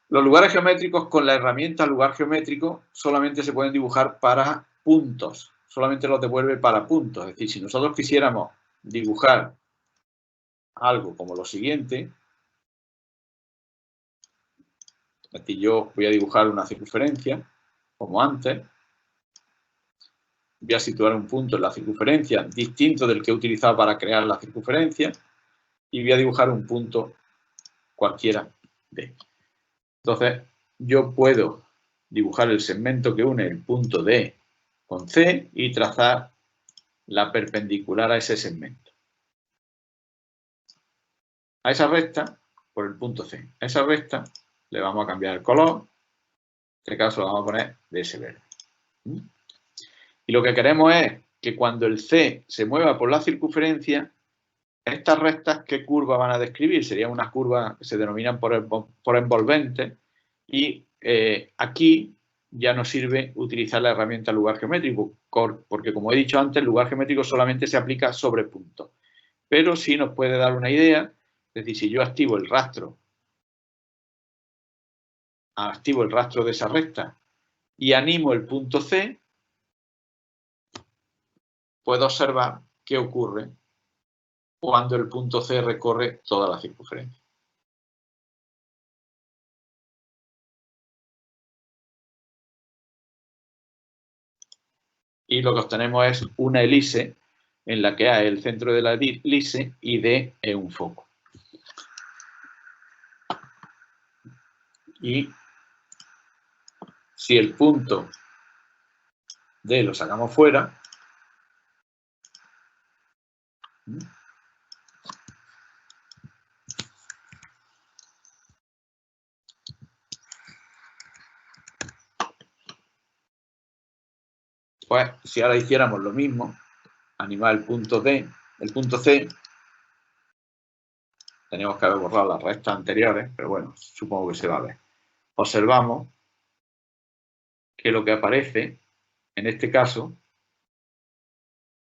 Los lugares geométricos con la herramienta lugar geométrico solamente se pueden dibujar para puntos. Solamente los devuelve para puntos. Es decir, si nosotros quisiéramos dibujar algo como lo siguiente, es decir, yo voy a dibujar una circunferencia, como antes. Voy a situar un punto en la circunferencia distinto del que he utilizado para crear la circunferencia y voy a dibujar un punto cualquiera D. Entonces, yo puedo dibujar el segmento que une el punto D con C y trazar la perpendicular a ese segmento. A esa recta, por el punto C. A esa recta le vamos a cambiar el color. En este caso lo vamos a poner de ese verde. Y lo que queremos es que cuando el C se mueva por la circunferencia, estas rectas, ¿qué curva van a describir? Serían unas curvas que se denominan por envolvente y aquí ya nos sirve utilizar la herramienta lugar geométrico, porque como he dicho antes, el lugar geométrico solamente se aplica sobre puntos. Pero sí nos puede dar una idea, es decir, si yo activo el rastro de esa recta y animo el punto C, puedo observar qué ocurre cuando el punto C recorre toda la circunferencia. Y lo que obtenemos es una elipse en la que A es el centro de la elipse y D es un foco. Y si el punto D lo sacamos fuera, pues si ahora hiciéramos lo mismo, animar el punto D, el punto C, tenemos que haber borrado las rectas anteriores, pero bueno, supongo que se va a ver. Observamos que lo que aparece, en este caso,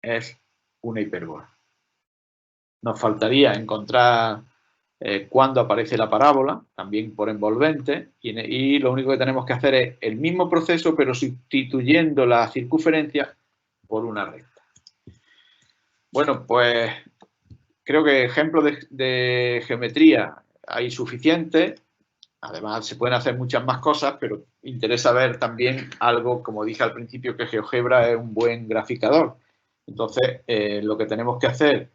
es una hipérbola. Nos faltaría encontrar cuándo aparece la parábola, también por envolvente, y lo único que tenemos que hacer es el mismo proceso, pero sustituyendo la circunferencia por una recta. Bueno, pues creo que ejemplos de geometría hay suficientes. Además, se pueden hacer muchas más cosas, pero interesa ver también algo, como dije al principio, que GeoGebra es un buen graficador. Entonces, lo que tenemos que hacer,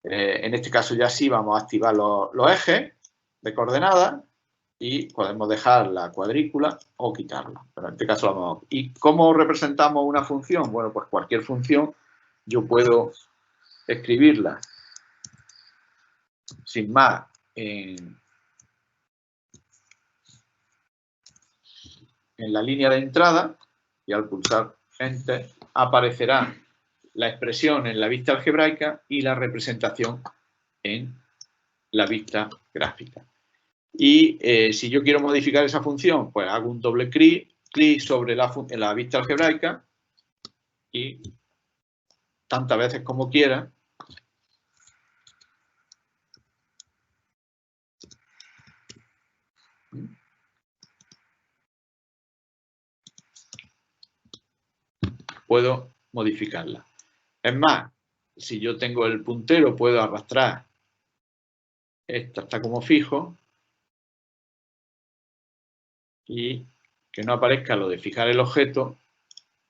en este caso ya sí vamos a activar los ejes de coordenadas y podemos dejar la cuadrícula o quitarla. Pero en este caso vamos a... ¿Y cómo representamos una función? Bueno, pues cualquier función yo puedo escribirla sin más en la línea de entrada y al pulsar Enter aparecerá la expresión en la vista algebraica y la representación en la vista gráfica. Y si yo quiero modificar esa función, pues hago un doble clic sobre la vista algebraica y tantas veces como quiera puedo modificarla. Es más, si yo tengo el puntero, puedo arrastrar. Esta está como fijo. Y que no aparezca lo de fijar el objeto,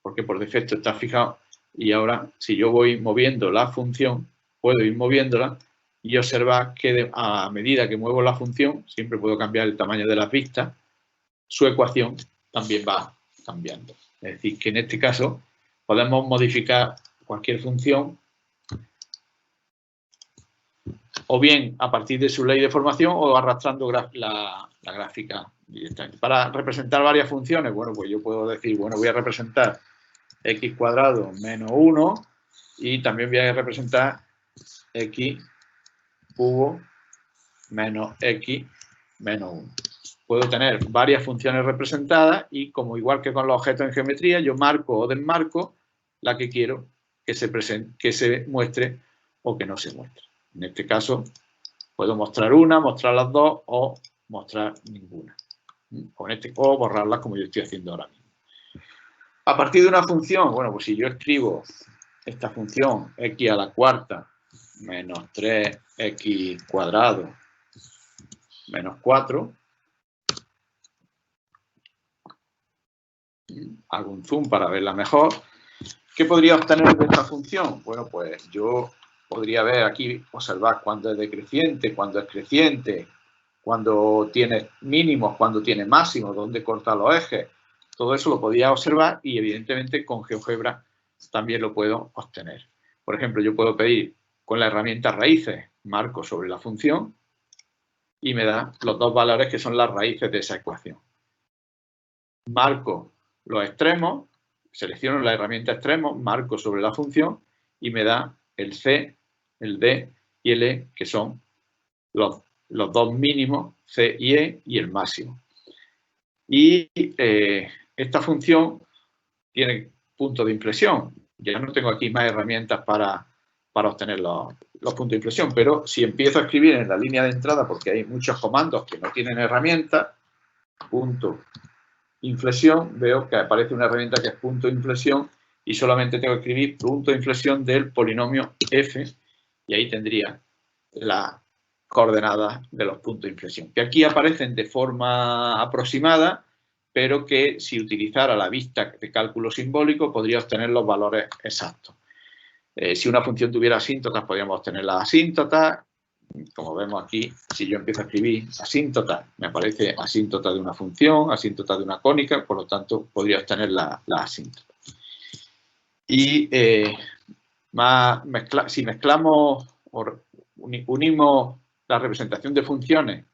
porque por defecto está fijado. Y ahora, si yo voy moviendo la función, puedo ir moviéndola y observar que a medida que muevo la función, siempre puedo cambiar el tamaño de las vistas, su ecuación también va cambiando. Es decir, que en este caso podemos modificar cualquier función o bien a partir de su ley de formación o arrastrando la gráfica directamente. Para representar varias funciones, bueno, pues yo puedo decir, bueno, voy a representar x cuadrado menos 1 y también voy a representar x cubo menos x menos 1. Puedo tener varias funciones representadas y como igual que con los objetos en geometría, yo marco o desmarco la que quiero que se muestre o que no se muestre. En este caso, puedo mostrar una, mostrar las dos o mostrar ninguna. O borrarlas como yo estoy haciendo ahora mismo. A partir de una función, bueno, pues si yo escribo esta función x a la cuarta menos 3x cuadrado menos 4, hago un zoom para verla mejor. ¿Qué podría obtener de esta función? Bueno, pues yo podría ver aquí, observar cuándo es decreciente, cuándo es creciente, cuándo tiene mínimos, cuándo tiene máximos, dónde corta los ejes. Todo eso lo podía observar y evidentemente con GeoGebra también lo puedo obtener. Por ejemplo, yo puedo pedir con la herramienta raíces, marco sobre la función y me da los dos valores que son las raíces de esa ecuación. Marco los extremos, selecciono la herramienta extremos, marco sobre la función y me da el C, el D y el E, que son los dos mínimos, C y E, y el máximo. Y esta función tiene puntos de inflexión. Ya no tengo aquí más herramientas para obtener los puntos de inflexión, pero si empiezo a escribir en la línea de entrada, porque hay muchos comandos que no tienen herramientas, punto inflexión, veo que aparece una herramienta que es punto de inflexión y solamente tengo que escribir punto de inflexión del polinomio f y ahí tendría las coordenadas de los puntos de inflexión, que aquí aparecen de forma aproximada, pero que si utilizara la vista de cálculo simbólico podría obtener los valores exactos. Si una función tuviera asíntotas, podríamos obtener las asíntotas. Como vemos aquí, si yo empiezo a escribir asíntota, me aparece asíntota de una función, asíntota de una cónica, por lo tanto, podría obtener la asíntota. Y si mezclamos o unimos la representación de funciones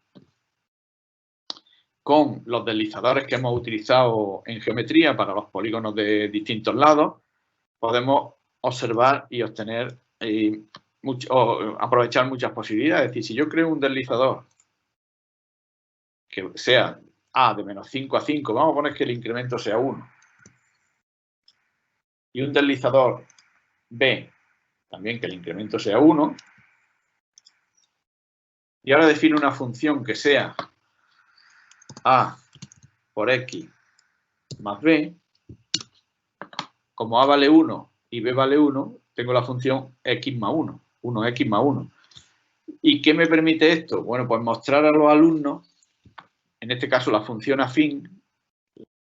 con los deslizadores que hemos utilizado en geometría para los polígonos de distintos lados, podemos observar y obtener aprovechar muchas posibilidades. Es decir, si yo creo un deslizador que sea A de menos 5 a 5, vamos a poner que el incremento sea 1, y un deslizador B, también que el incremento sea 1, y ahora defino una función que sea A por X más B, como A vale 1 y B vale 1, tengo la función X más 1, 1X más 1. ¿Y qué me permite esto? Bueno, pues mostrar a los alumnos, en este caso la función afín,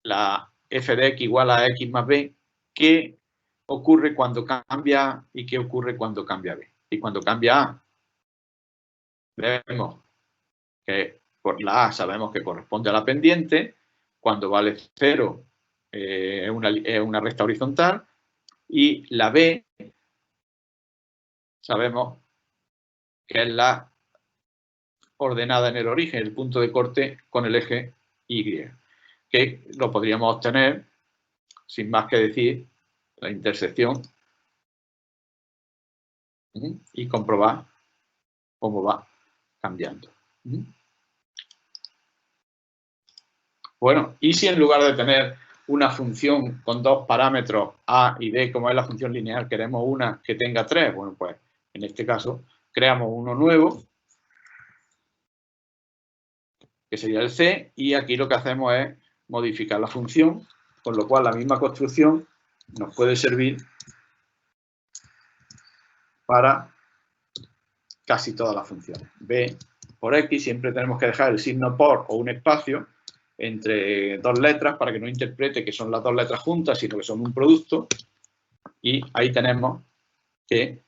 la f de x igual a x más b, qué ocurre cuando cambia A y qué ocurre cuando cambia B. Y cuando cambia A, vemos que por la A sabemos que corresponde a la pendiente, cuando vale 0 es una recta horizontal, y la B sabemos que es la ordenada en el origen, el punto de corte con el eje Y, que lo podríamos obtener, sin más que decir, la intersección y comprobar cómo va cambiando. Bueno, y si en lugar de tener una función con dos parámetros A y B, como es la función lineal, queremos una que tenga 3, bueno, pues en este caso creamos uno nuevo, que sería el C, y aquí lo que hacemos es modificar la función, con lo cual la misma construcción nos puede servir para casi todas las funciones. B por X, siempre tenemos que dejar el signo por o un espacio entre dos letras para que no interprete que son las dos letras juntas, sino que son un producto. Y ahí tenemos que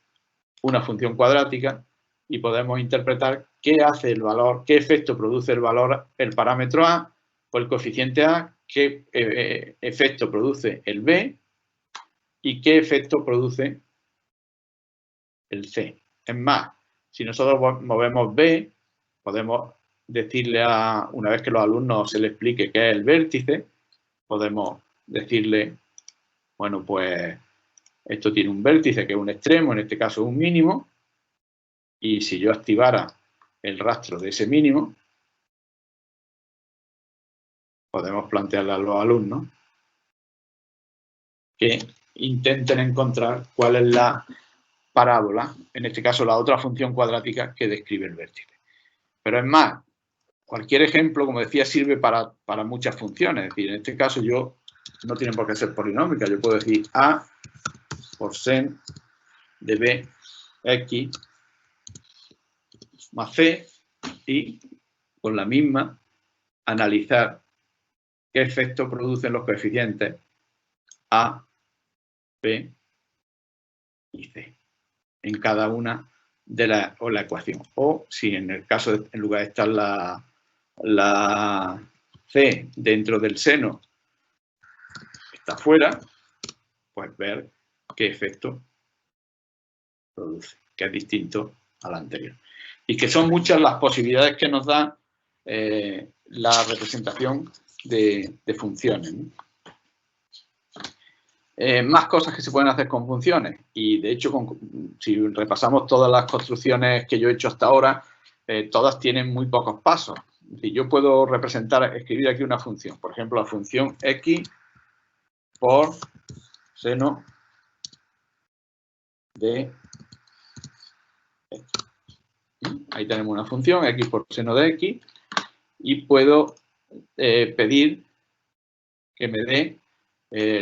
una función cuadrática y podemos interpretar qué hace el valor, qué efecto produce el valor, el parámetro A o el coeficiente A, qué efecto produce el B y qué efecto produce el C. Es más, si nosotros movemos B, podemos decirle una vez que los alumnos se les explique qué es el vértice, podemos decirle, bueno, pues esto tiene un vértice que es un extremo, en este caso un mínimo, y si yo activara el rastro de ese mínimo, podemos plantearle a los alumnos que intenten encontrar cuál es la parábola, en este caso la otra función cuadrática que describe el vértice. Pero es más, cualquier ejemplo, como decía, sirve para muchas funciones. Es decir, en este caso yo no tiene por qué ser polinómica. Yo puedo decir A por sen de B X más C y con la misma analizar qué efecto producen los coeficientes A, B y C en cada una de la ecuación. O si en el caso, en lugar de estar la C dentro del seno está fuera, pues ver qué efecto produce, que es distinto al anterior. Y que son muchas las posibilidades que nos da la representación de funciones, ¿no? Más cosas que se pueden hacer con funciones y de hecho si repasamos todas las construcciones que yo he hecho hasta ahora, todas tienen muy pocos pasos. Es decir, yo puedo escribir aquí una función, por ejemplo la función X por seno de X. Ahí tenemos una función X por seno de X y puedo pedir que me dé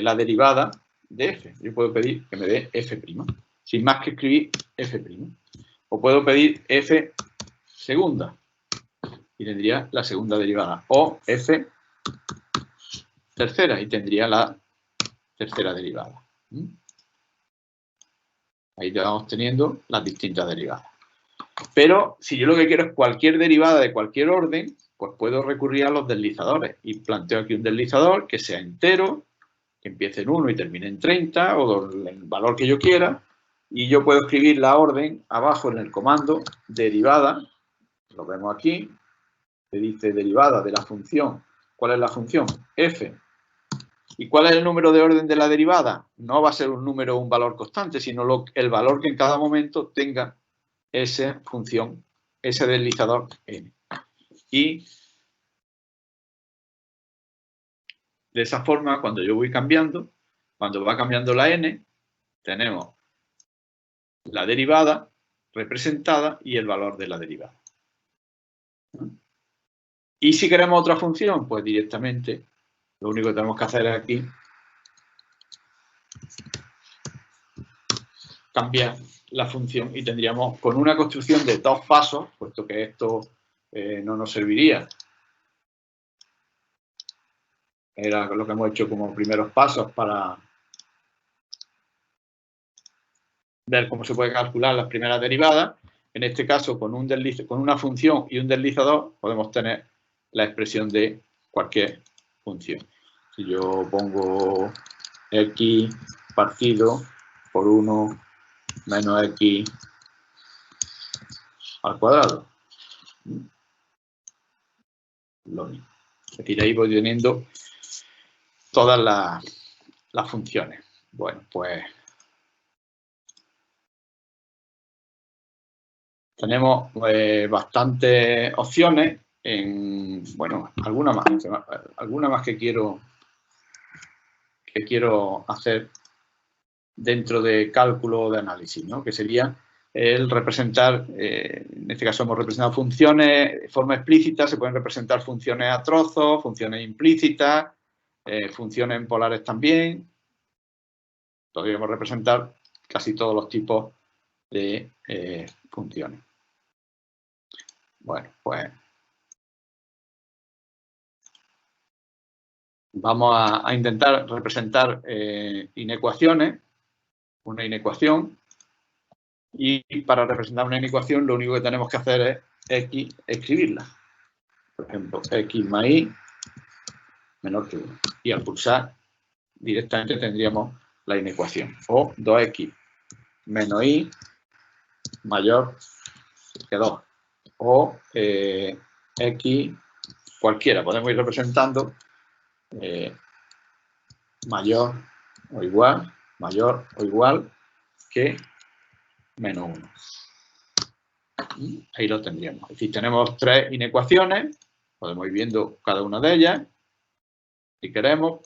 la derivada de f. Yo puedo pedir que me dé f', sin más que escribir f'. O puedo pedir f segunda y tendría la segunda derivada. O f tercera y tendría la tercera derivada. Ahí vamos teniendo las distintas derivadas. Pero si yo lo que quiero es cualquier derivada de cualquier orden, pues puedo recurrir a los deslizadores. Y planteo aquí un deslizador que sea entero, que empiece en 1 y termine en 30, o el valor que yo quiera, y yo puedo escribir la orden abajo en el comando derivada, lo vemos aquí, que dice derivada de la función. ¿Cuál es la función? F. ¿Y cuál es el número de orden de la derivada? No va a ser un número o un valor constante, sino el valor que en cada momento tenga esa función, ese deslizador n. Y de esa forma, cuando yo voy cambiando, cuando va cambiando la n, tenemos la derivada representada y el valor de la derivada. Y si queremos otra función, pues directamente lo único que tenemos que hacer es aquí cambiar la función y tendríamos con una construcción de dos pasos, puesto que esto no nos serviría. Era lo que hemos hecho como primeros pasos para ver cómo se puede calcular las primeras derivadas. En este caso, con una función y un deslizador, podemos tener la expresión de cualquier función. Si yo pongo x partido por 1 menos x al cuadrado. Lo mismo. Es decir, ahí voy teniendo todas las funciones. Bueno, pues tenemos bastantes opciones. Bueno, alguna más que quiero hacer dentro de cálculo de análisis, ¿no? Que sería el representar, en este caso hemos representado funciones de forma explícita, se pueden representar funciones a trozos, funciones implícitas, funciones polares también. podríamos representar casi todos los tipos de funciones. Bueno, pues vamos a intentar representar inecuaciones, una inecuación, y para representar una inecuación lo único que tenemos que hacer es escribirla. Por ejemplo, x más y menor que 1. Y al pulsar directamente tendríamos la inecuación. O 2x menos y mayor que 2. O x cualquiera. Podemos ir representando mayor o igual que menos 1. Y ahí lo tendríamos. Es decir, tenemos 3 inecuaciones. Podemos ir viendo cada una de ellas si queremos,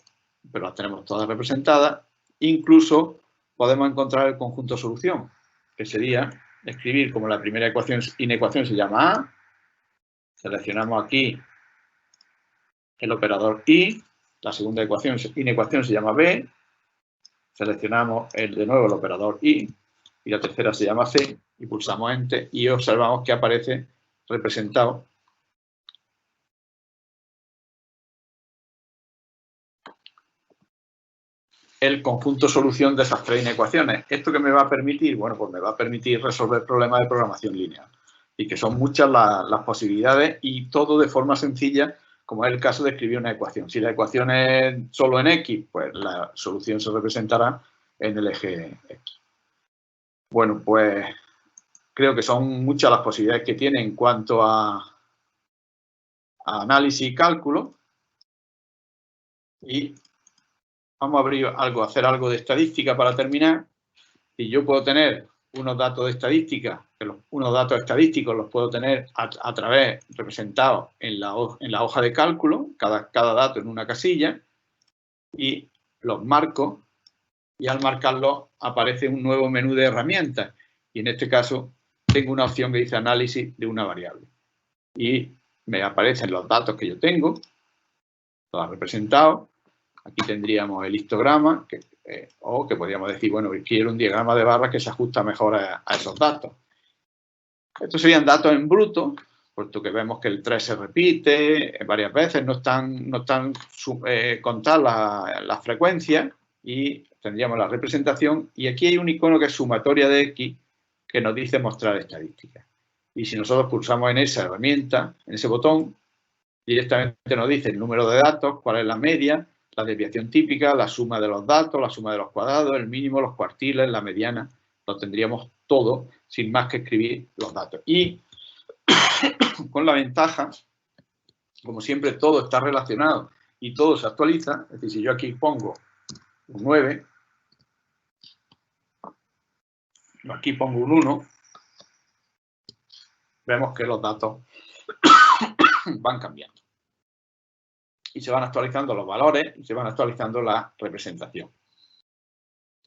pero las tenemos todas representadas. Incluso podemos encontrar el conjunto solución, que sería escribir como la primera inecuación se llama A. Seleccionamos aquí el operador y. La segunda inecuación se llama B. Seleccionamos de nuevo el operador y la tercera se llama C y pulsamos Enter y observamos que aparece representado el conjunto solución de esas 3 inecuaciones. ¿Esto qué me va a permitir? Bueno, pues me va a permitir resolver problemas de programación lineal y que son muchas las posibilidades y todo de forma sencilla, como es el caso de escribir una ecuación. Si la ecuación es solo en X, pues la solución se representará en el eje X. Bueno, pues creo que son muchas las posibilidades que tiene en cuanto a análisis y cálculo. Y vamos a hacer algo de estadística para terminar. Y yo puedo tener unos datos de estadística, unos datos estadísticos los puedo tener a través representados en la hoja de cálculo, cada dato en una casilla, y los marco, y al marcarlos aparece un nuevo menú de herramientas. Y en este caso tengo una opción que dice análisis de una variable. Y me aparecen los datos que yo tengo, todos representados. Aquí tendríamos el histograma, o que podríamos decir, bueno, quiero un diagrama de barras que se ajusta mejor a esos datos. Estos serían datos en bruto, puesto que vemos que el 3 se repite varias veces, no están contadas las frecuencias, y tendríamos la representación. Y aquí hay un icono que es sumatoria de X, que nos dice mostrar estadísticas. Y si nosotros pulsamos en esa herramienta, en ese botón, directamente nos dice el número de datos, cuál es la media, la desviación típica, la suma de los datos, la suma de los cuadrados, el mínimo, los cuartiles, la mediana. Lo tendríamos todo sin más que escribir los datos. Y con la ventaja, como siempre, todo está relacionado y todo se actualiza. Es decir, si yo aquí pongo un 9, aquí pongo un 1, vemos que los datos van cambiando. Y se van actualizando los valores y se van actualizando la representación.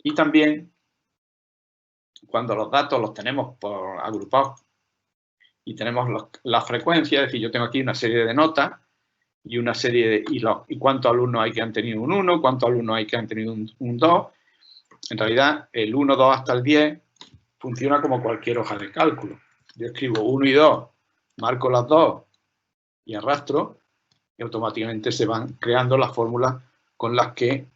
Y también, cuando los datos los tenemos por agrupados y tenemos las frecuencias, es decir, yo tengo aquí una serie de notas y una serie de... y cuántos alumnos hay que han tenido un 1, cuántos alumnos hay que han tenido un 2. En realidad, el 1, 2 hasta el 10 funciona como cualquier hoja de cálculo. Yo escribo 1 y 2, marco las 2 y arrastro, y automáticamente se van creando las fórmulas con las que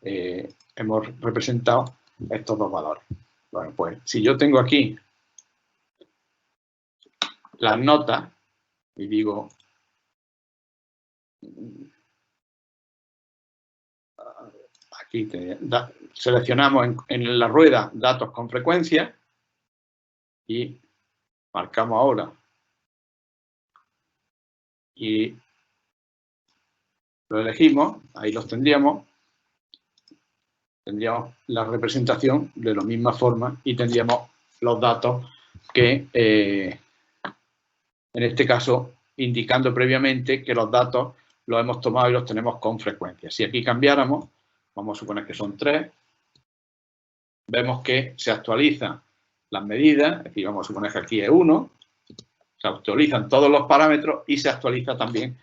hemos representado estos dos valores. Bueno, pues si yo tengo aquí las notas y digo aquí seleccionamos en la rueda datos con frecuencia y marcamos ahora y lo elegimos, ahí los tendríamos la representación de la misma forma y tendríamos los datos que, en este caso, indicando previamente que los datos los hemos tomado y los tenemos con frecuencia. Si aquí cambiáramos, vamos a suponer que son 3, vemos que se actualizan las medidas, es decir, vamos a suponer que aquí es 1, se actualizan todos los parámetros y se actualiza también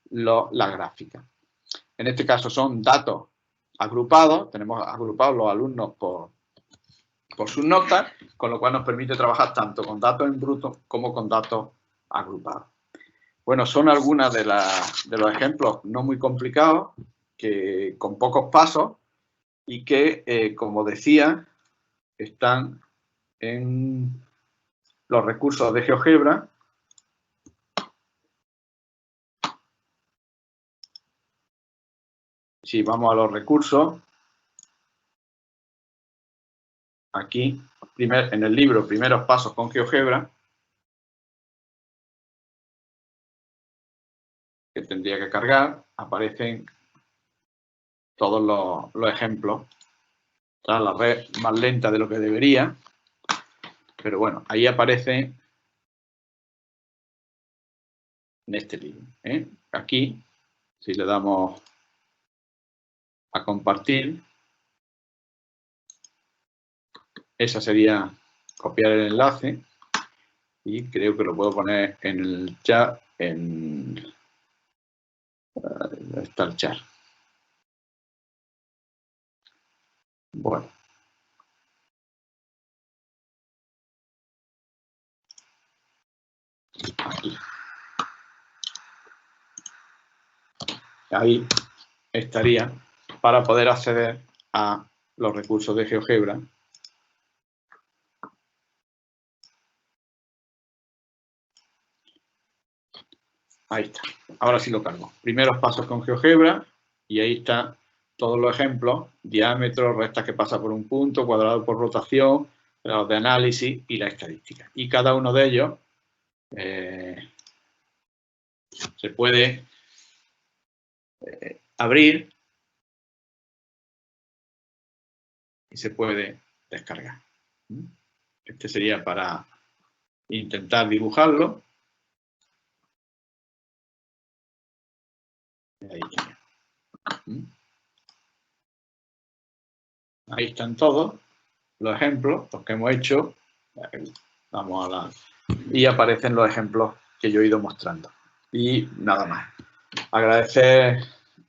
la gráfica. En este caso son datos agrupados, tenemos agrupados los alumnos por por sus notas, con lo cual nos permite trabajar tanto con datos en bruto como con datos agrupados. Bueno, son algunos de los ejemplos no muy complicados, que con pocos pasos y que, como decía, están en los recursos de GeoGebra. Si vamos a los recursos, aquí, en el libro Primeros Pasos con GeoGebra, que tendría que cargar, aparecen todos los ejemplos. Está la red más lenta de lo que debería, pero bueno, ahí aparece en este libro. Aquí, si le damos a compartir, esa sería copiar el enlace y creo que lo puedo poner en el chat. Está el chat. Bueno. Aquí. Ahí estaría para poder acceder a los recursos de GeoGebra. Ahí está. Ahora sí lo cargo. Primeros pasos con GeoGebra y ahí están todos los ejemplos: diámetro, rectas que pasa por un punto, cuadrado por rotación, los de análisis y la estadística. Y cada uno de ellos se puede abrir y se puede descargar. Este sería para intentar dibujarlo. Ahí están todos los ejemplos, los que hemos hecho. Vamos a y aparecen los ejemplos que yo he ido mostrando. Y nada más. Agradecer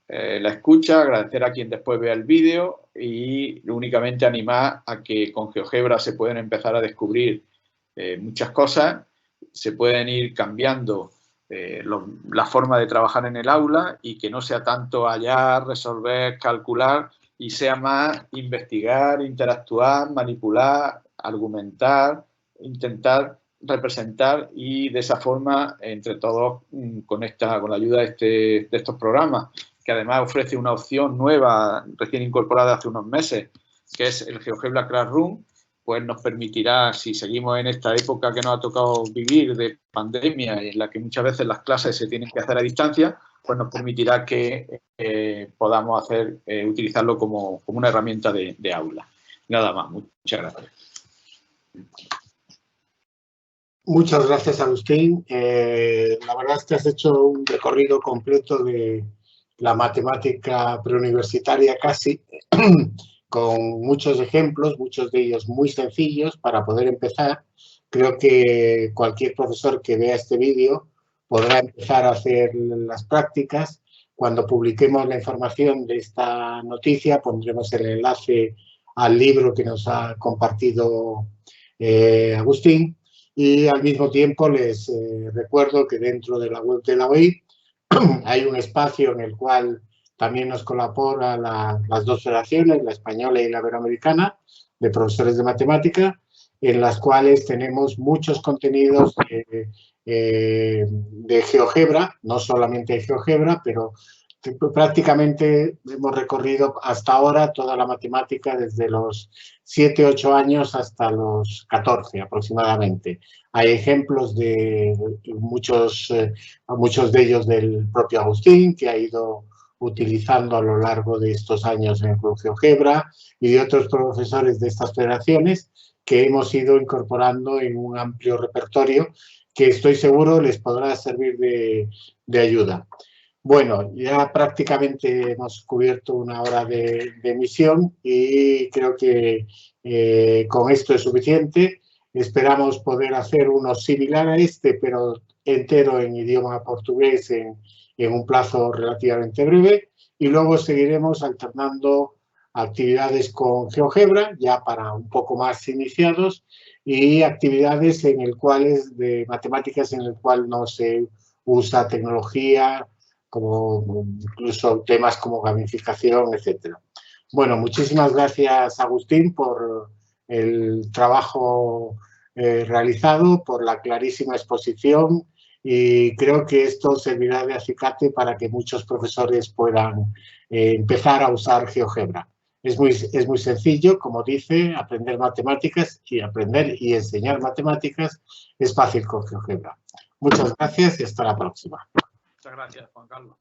la escucha, agradecer a quien después vea el vídeo y únicamente animar a que con GeoGebra se pueden empezar a descubrir muchas cosas, se pueden ir cambiando la forma de trabajar en el aula y que no sea tanto hallar, resolver, calcular y sea más investigar, interactuar, manipular, argumentar, intentar representar y de esa forma entre todos con la ayuda de estos programas, que además ofrece una opción nueva recién incorporada hace unos meses, que es el GeoGebra Classroom, pues nos permitirá, si seguimos en esta época que nos ha tocado vivir de pandemia en la que muchas veces las clases se tienen que hacer a distancia, pues nos permitirá que podamos utilizarlo como una herramienta de aula. Nada más, muchas gracias. Muchas gracias, Agustín. La verdad es que has hecho un recorrido completo de la matemática preuniversitaria casi, con muchos ejemplos, muchos de ellos muy sencillos para poder empezar. Creo que cualquier profesor que vea este vídeo podrá empezar a hacer las prácticas. Cuando publiquemos la información de esta noticia, pondremos el enlace al libro que nos ha compartido Agustín. Y al mismo tiempo les recuerdo que dentro de la web de la OI hay un espacio en el cual también nos colaboran las dos federaciones, la española y la iberoamericana, de profesores de matemática, en las cuales tenemos muchos contenidos de GeoGebra, no solamente de GeoGebra, pero prácticamente hemos recorrido hasta ahora toda la matemática desde los 7, 8 años hasta los 14 aproximadamente. Hay ejemplos de muchos de ellos del propio Agustín, que ha ido utilizando a lo largo de estos años en el Club GeoGebra, y de otros profesores de estas federaciones que hemos ido incorporando en un amplio repertorio que estoy seguro les podrá servir de ayuda. Bueno, ya prácticamente hemos cubierto una hora de emisión y creo que con esto es suficiente. Esperamos poder hacer uno similar a este, pero entero en idioma portugués en un plazo relativamente breve, y luego seguiremos alternando actividades con GeoGebra, ya para un poco más iniciados, y actividades de matemáticas en el cual no se usa tecnología, como incluso temas como gamificación, etcétera. Bueno, muchísimas gracias, Agustín, por el trabajo realizado, por la clarísima exposición, y creo que esto servirá de acicate para que muchos profesores puedan empezar a usar GeoGebra. Es muy sencillo, como dice, aprender matemáticas, y aprender y enseñar matemáticas es fácil con GeoGebra. Muchas gracias y hasta la próxima. Muchas gracias, Juan Carlos.